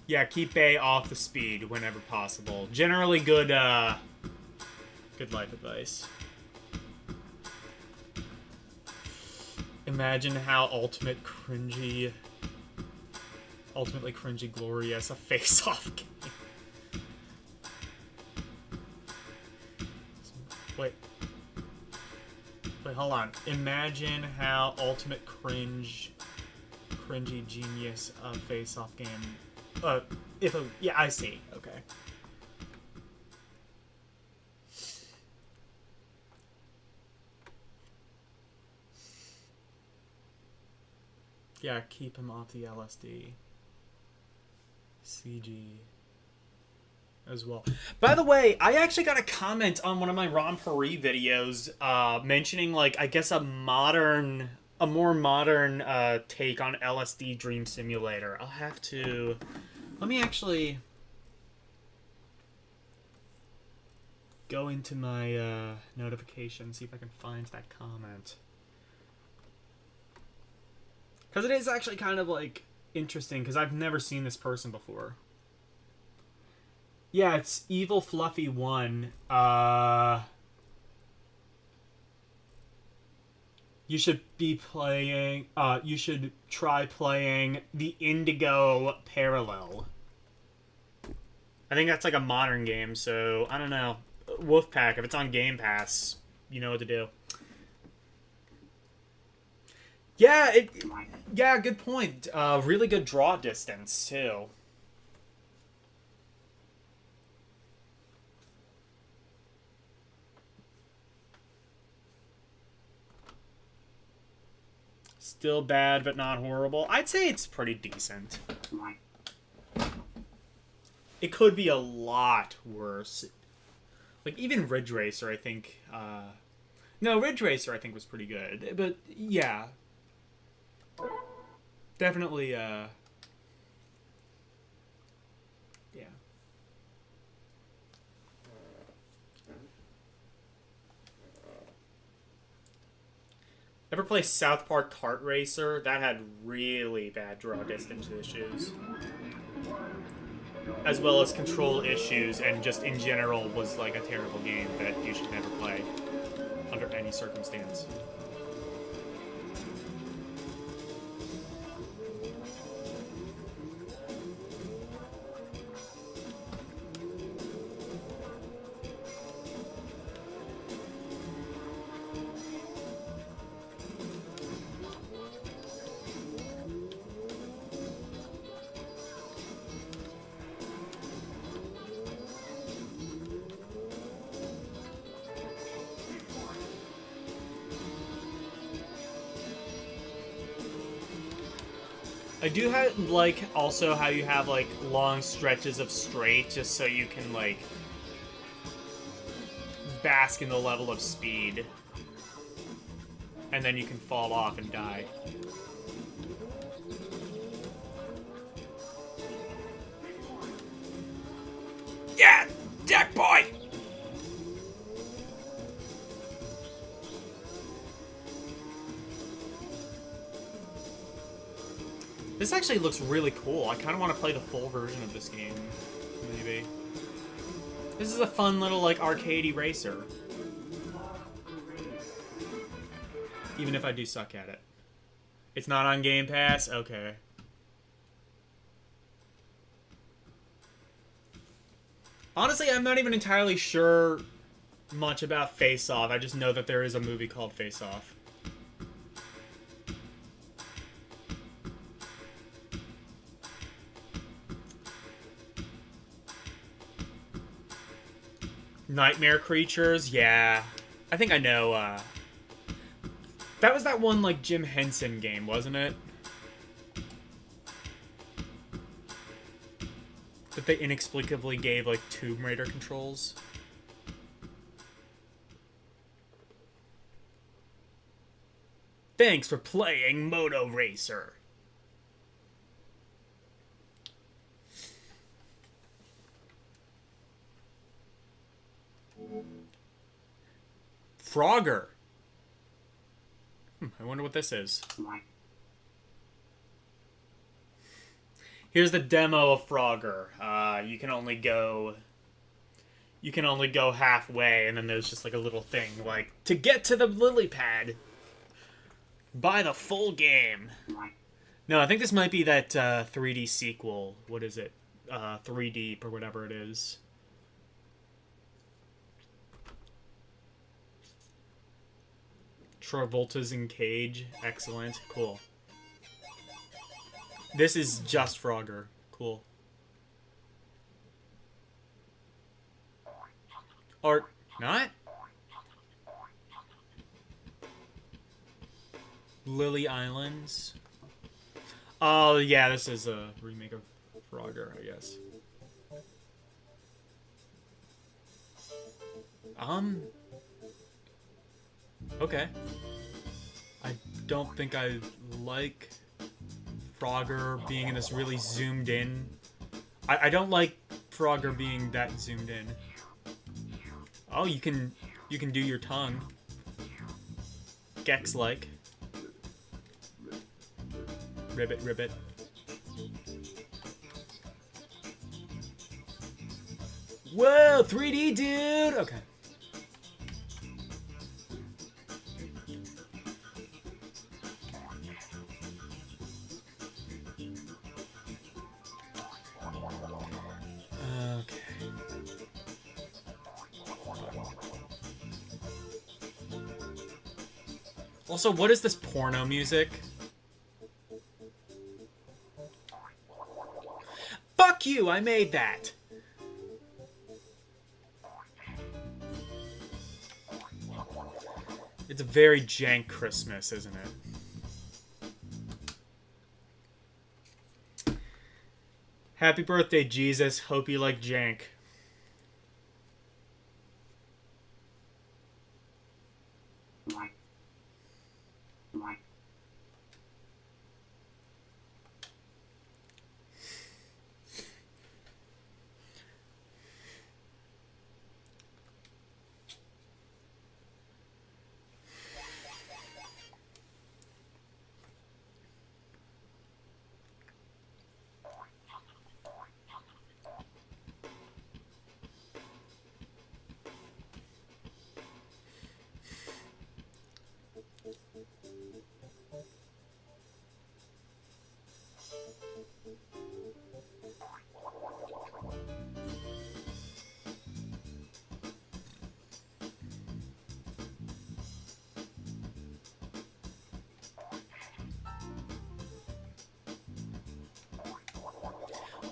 Yeah, keep Bay off the speed whenever possible. Generally good, good life advice. Imagine how ultimately cringy glorious a face-off game. Wait, hold on. Imagine how ultimate cringy genius face-off game. Yeah, I see. Okay. Yeah, keep him off the LSD. CG as well. By the way, I actually got a comment on one of my Ron Paris videos mentioning, like, I guess a more modern take on LSD Dream Simulator. I'll have to... Let me actually go into my notifications, see if I can find that comment. Because it is actually kind of, like, interesting, because I've never seen this person before. Yeah, it's Evil Fluffy 1. You should be playing, you should try playing the Indigo Parallel. I think that's like a modern game, so I don't know. Wolfpack, if it's on Game Pass, you know what to do. Yeah, yeah, good point. Really good draw distance, too. still bad, but not horrible. I'd say it's pretty decent. It could be a lot worse. Like, even Ridge Racer, I think... no, Ridge Racer, I think, was pretty good. But, yeah. Definitely, yeah. Ever play South Park Kart Racer? That had really bad draw distance issues. As well as control issues, and just in general was like a terrible game that you should never play under any circumstance. I do like also how you have like long stretches of straight just so you can like bask in the level of speed. And then you can fall off and die. Yeah! Deck boy! This actually looks really cool. I kind of want to play the full version of this game, maybe. This is a fun little, like, arcadey racer. Even if I do suck at it. It's not on Game Pass? Okay. Honestly, I'm not even entirely sure much about Face Off. I just know that there is a movie called Face Off. Nightmare Creatures? Yeah. I think I know, that was that one, like, Jim Henson game, wasn't it? That they inexplicably gave, like, Tomb Raider controls. Thanks for playing Moto Racer. Frogger. I wonder what this is. Here's the demo of Frogger. You can only go halfway, and then there's just like a little thing like, to get to the lily pad, buy the full game. No, I think this might be that 3D sequel. What is it? 3D or whatever it is. Travolta's in Cage. Excellent. Cool. This is just Frogger. Cool. Or not? Lily Islands. Oh, yeah, this is a remake of Frogger, I guess. Okay. I don't think I like Frogger being in this really zoomed in. I don't like Frogger being that zoomed in. Oh, you can do your tongue. Gex-like. Ribbit, ribbit. Whoa, 3D, dude! Okay. Also, what is this porno music? Fuck you! I made that! It's a very jank Christmas, isn't it? Happy birthday, Jesus. Hope you like jank.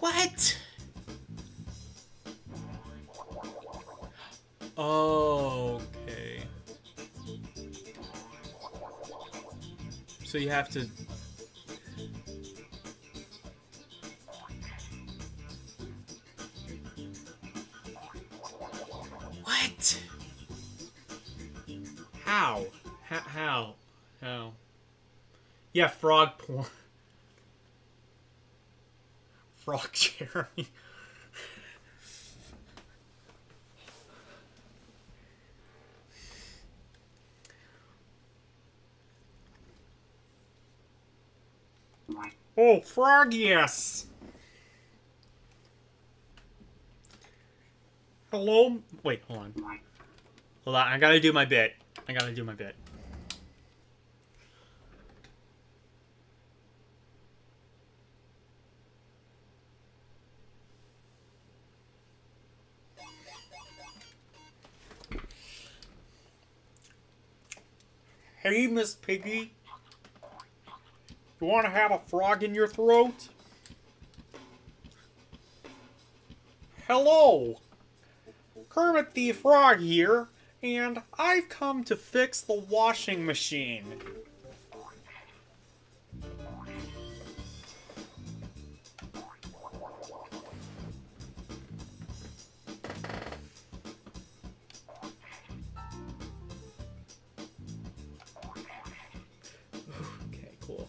What? Oh, okay. So you have to... What? How? How? How? Yeah, frog porn. Frog Jeremy. Oh, frog, yes. Hello? Wait, hold on. Hold on, I gotta do my bit. I gotta do my bit. Hey, Miss Piggy. You want to have a frog in your throat? Hello. Kermit the Frog here, and I've come to fix the washing machine. Okay, cool.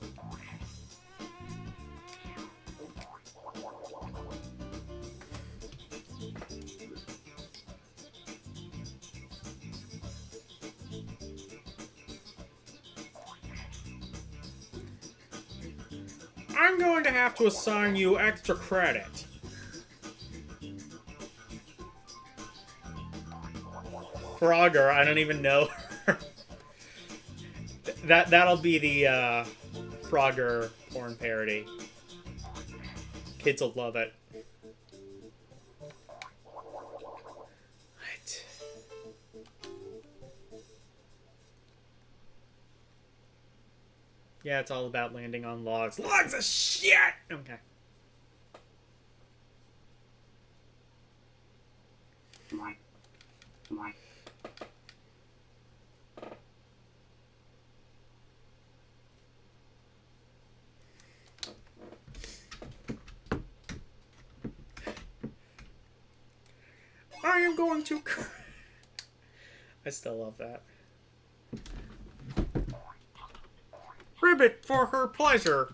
I'm going to have to assign you extra credit. Frogger, I don't even know. That'll be the Frogger porn parody. Kids will love it. What? Yeah, it's all about landing on logs. Logs of shit! Okay. I am going to... I still love that. Ribbit for her pleasure.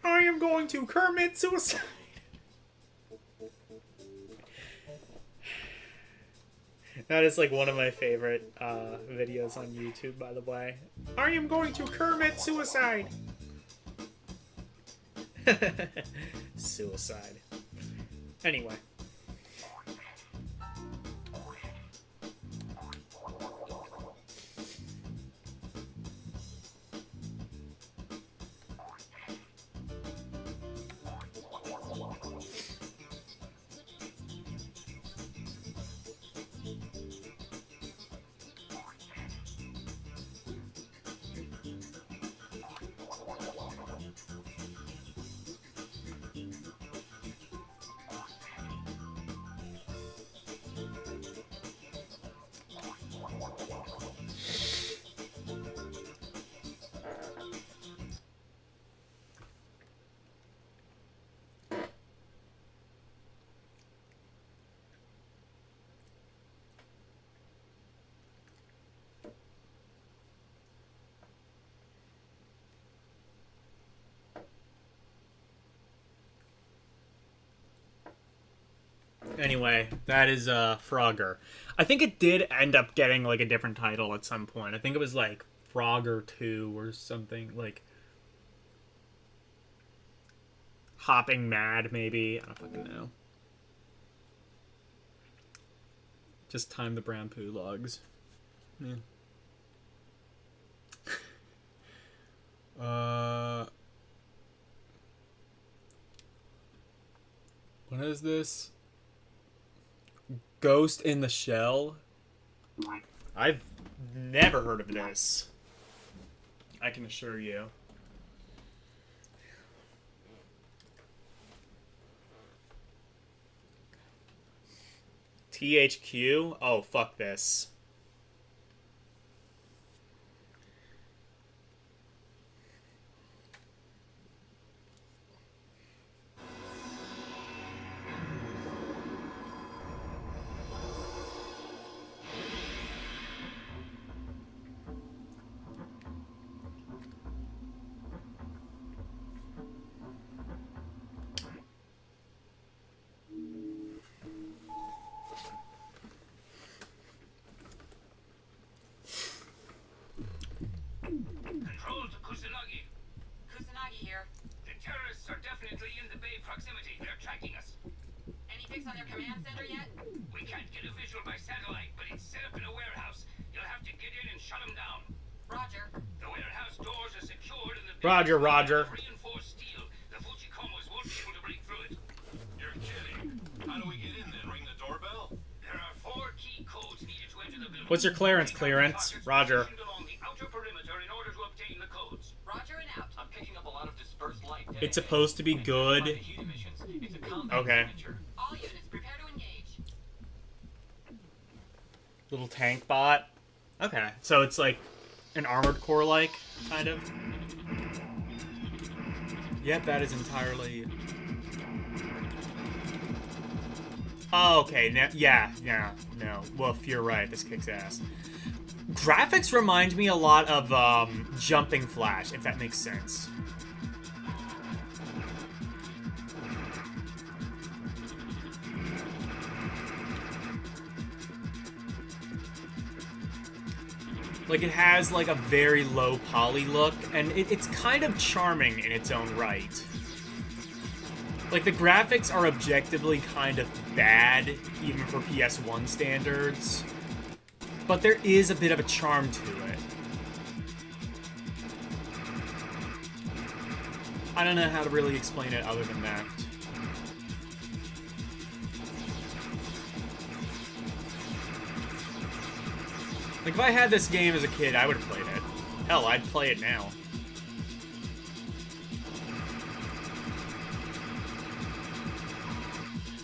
I am going to commit suicide. That is like one of my favorite videos on YouTube, by the way. I am going to commit suicide. Suicide. Anyway. Anyway, that is Frogger. I think it did end up getting like a different title at some point. I think it was like Frogger 2 or something, like Hopping Mad maybe. I don't fucking know. Just time the brown poo logs. Yeah. What is this? Ghost in the Shell? I've never heard of this. I can assure you. THQ? Oh, fuck this. Control to Kusanagi. Kusanagi here. The terrorists are definitely in the bay proximity. They're tracking us. Any fix on their command center yet? We can't get a visual by satellite, but it's set up in a warehouse. You'll have to get in and shut them down. Roger. The warehouse doors are secured and the Roger, Roger. reinforced steel. The Fujikomos won't be able to break through it. You're kidding. How do we get in then? Ring the doorbell? There are 4 key codes needed to enter the building. What's your clearance? Roger. It's supposed to be good. Okay. Little tank bot. Okay. So it's like an Armored Core like, kind of. Yep, that is entirely... Oh, okay. No. Woof, you're right. This kicks ass. Graphics remind me a lot of Jumping Flash, if that makes sense. Like, it has, like, a very low poly look, and it's kind of charming in its own right. Like, the graphics are objectively kind of bad, even for PS1 standards. But there is a bit of a charm to it. I don't know how to really explain it other than that. Like, if I had this game as a kid, I would have played it. Hell, I'd play it now.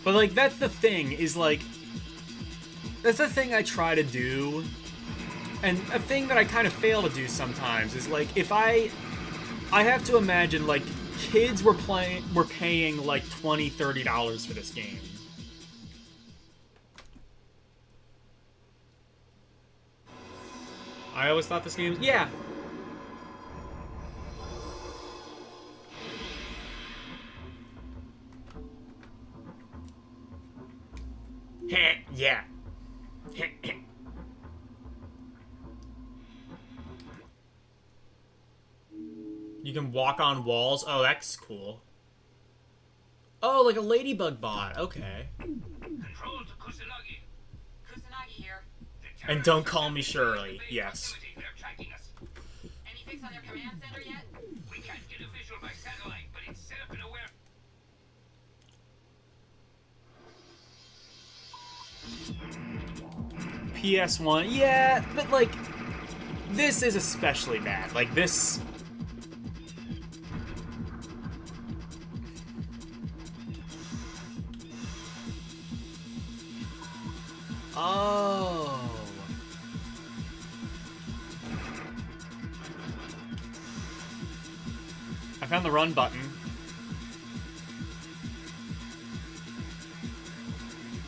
But, like, that's the thing, is, like... That's the thing I try to do. And a thing that I kind of fail to do sometimes is, like, if I have to imagine, like, kids were paying, like, $20, $30 for this game. I always thought this game... Yeah. Yeah. You can walk on walls? Oh, that's cool. Oh, like a ladybug bot. Okay. Control to Kusanagi. Kusanagi here. And don't call me Shirley. Yes. They're tracking us. Any fix on their command center yet? We can't get a visual by satellite, but it's set up in a PS1, yeah, but like, this is especially bad. Like, this... Oh. I found the run button.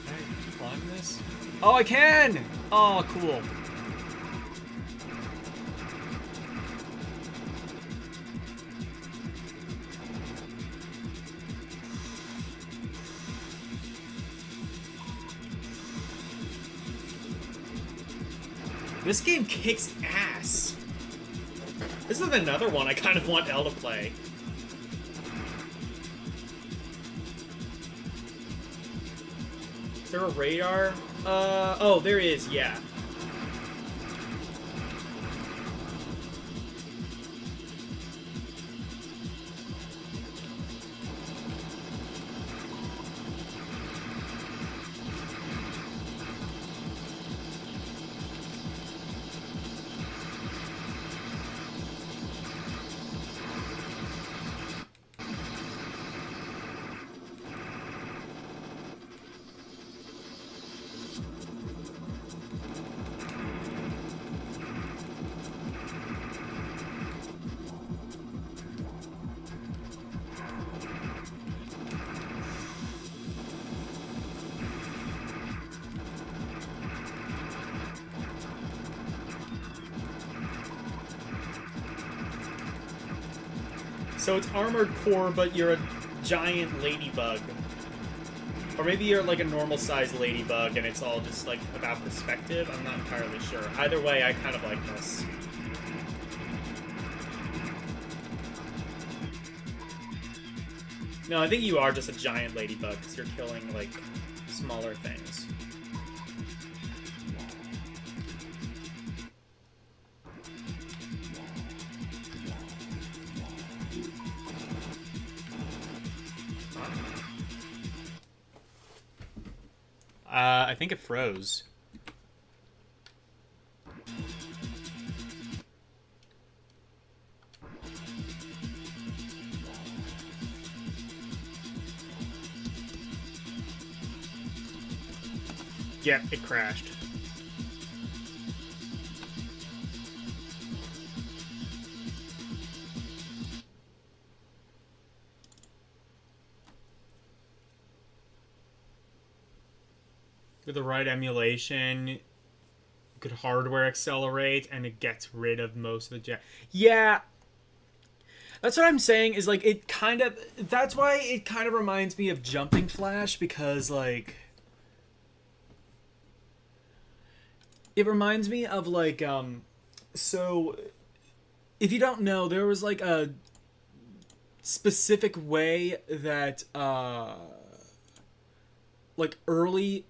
Can I climb this? Oh, I can! Oh, cool. This game kicks ass. This is another one I kind of want Elle to play. Is there a radar? Oh, there is, yeah. So it's Armored Core, but you're a giant ladybug. Or maybe you're like a normal-sized ladybug and it's all just like about perspective. I'm not entirely sure. Either way, I kind of like this. No, I think you are just a giant ladybug because you're killing like smaller things. I think it froze. Yeah, it crashed. With the right emulation, good hardware accelerate, and it gets rid of most of the Yeah, that's what I'm saying. Is like it kind of. That's why it kind of reminds me of Jumping Flash because like. It reminds me of like so. If you don't know, there was like a specific way that like early.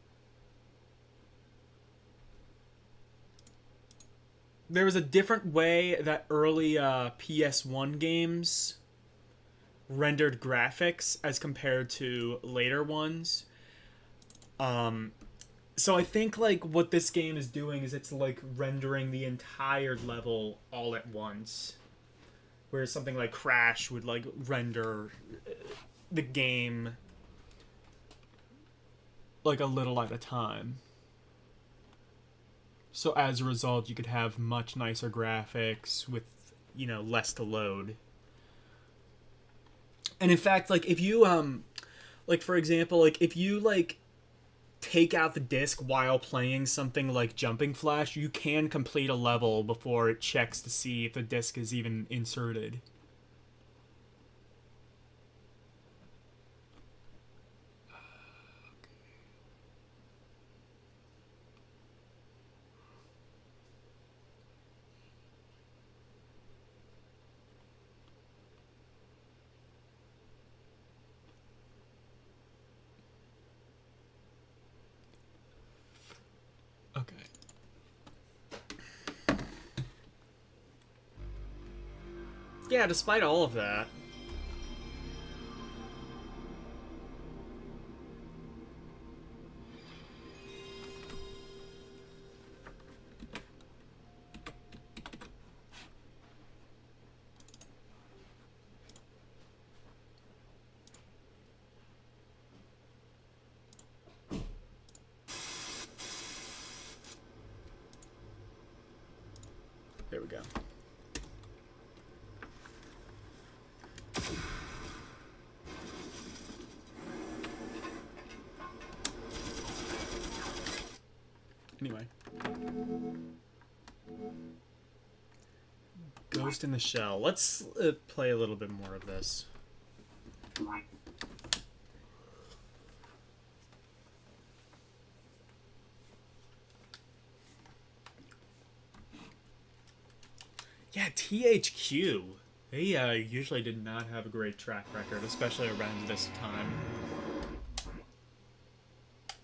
There was a different way that early PS1 games rendered graphics as compared to later ones. So I think like what this game is doing is it's like rendering the entire level all at once. Whereas something like Crash would like render the game like a little at a time. So as a result, you could have much nicer graphics with, you know, less to load. And in fact, like if you like for example, like if you like take out the disc while playing something like Jumping Flash, you can complete a level before it checks to see if the disc is even inserted. Okay. Yeah, despite all of that. There we go. Anyway. Ghost in the Shell. Let's play a little bit more of this. Yeah, THQ. They usually did not have a great track record, especially around this time.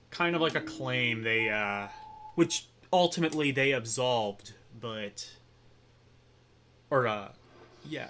Kind of like Acclaim, which ultimately they absolved, but, yeah.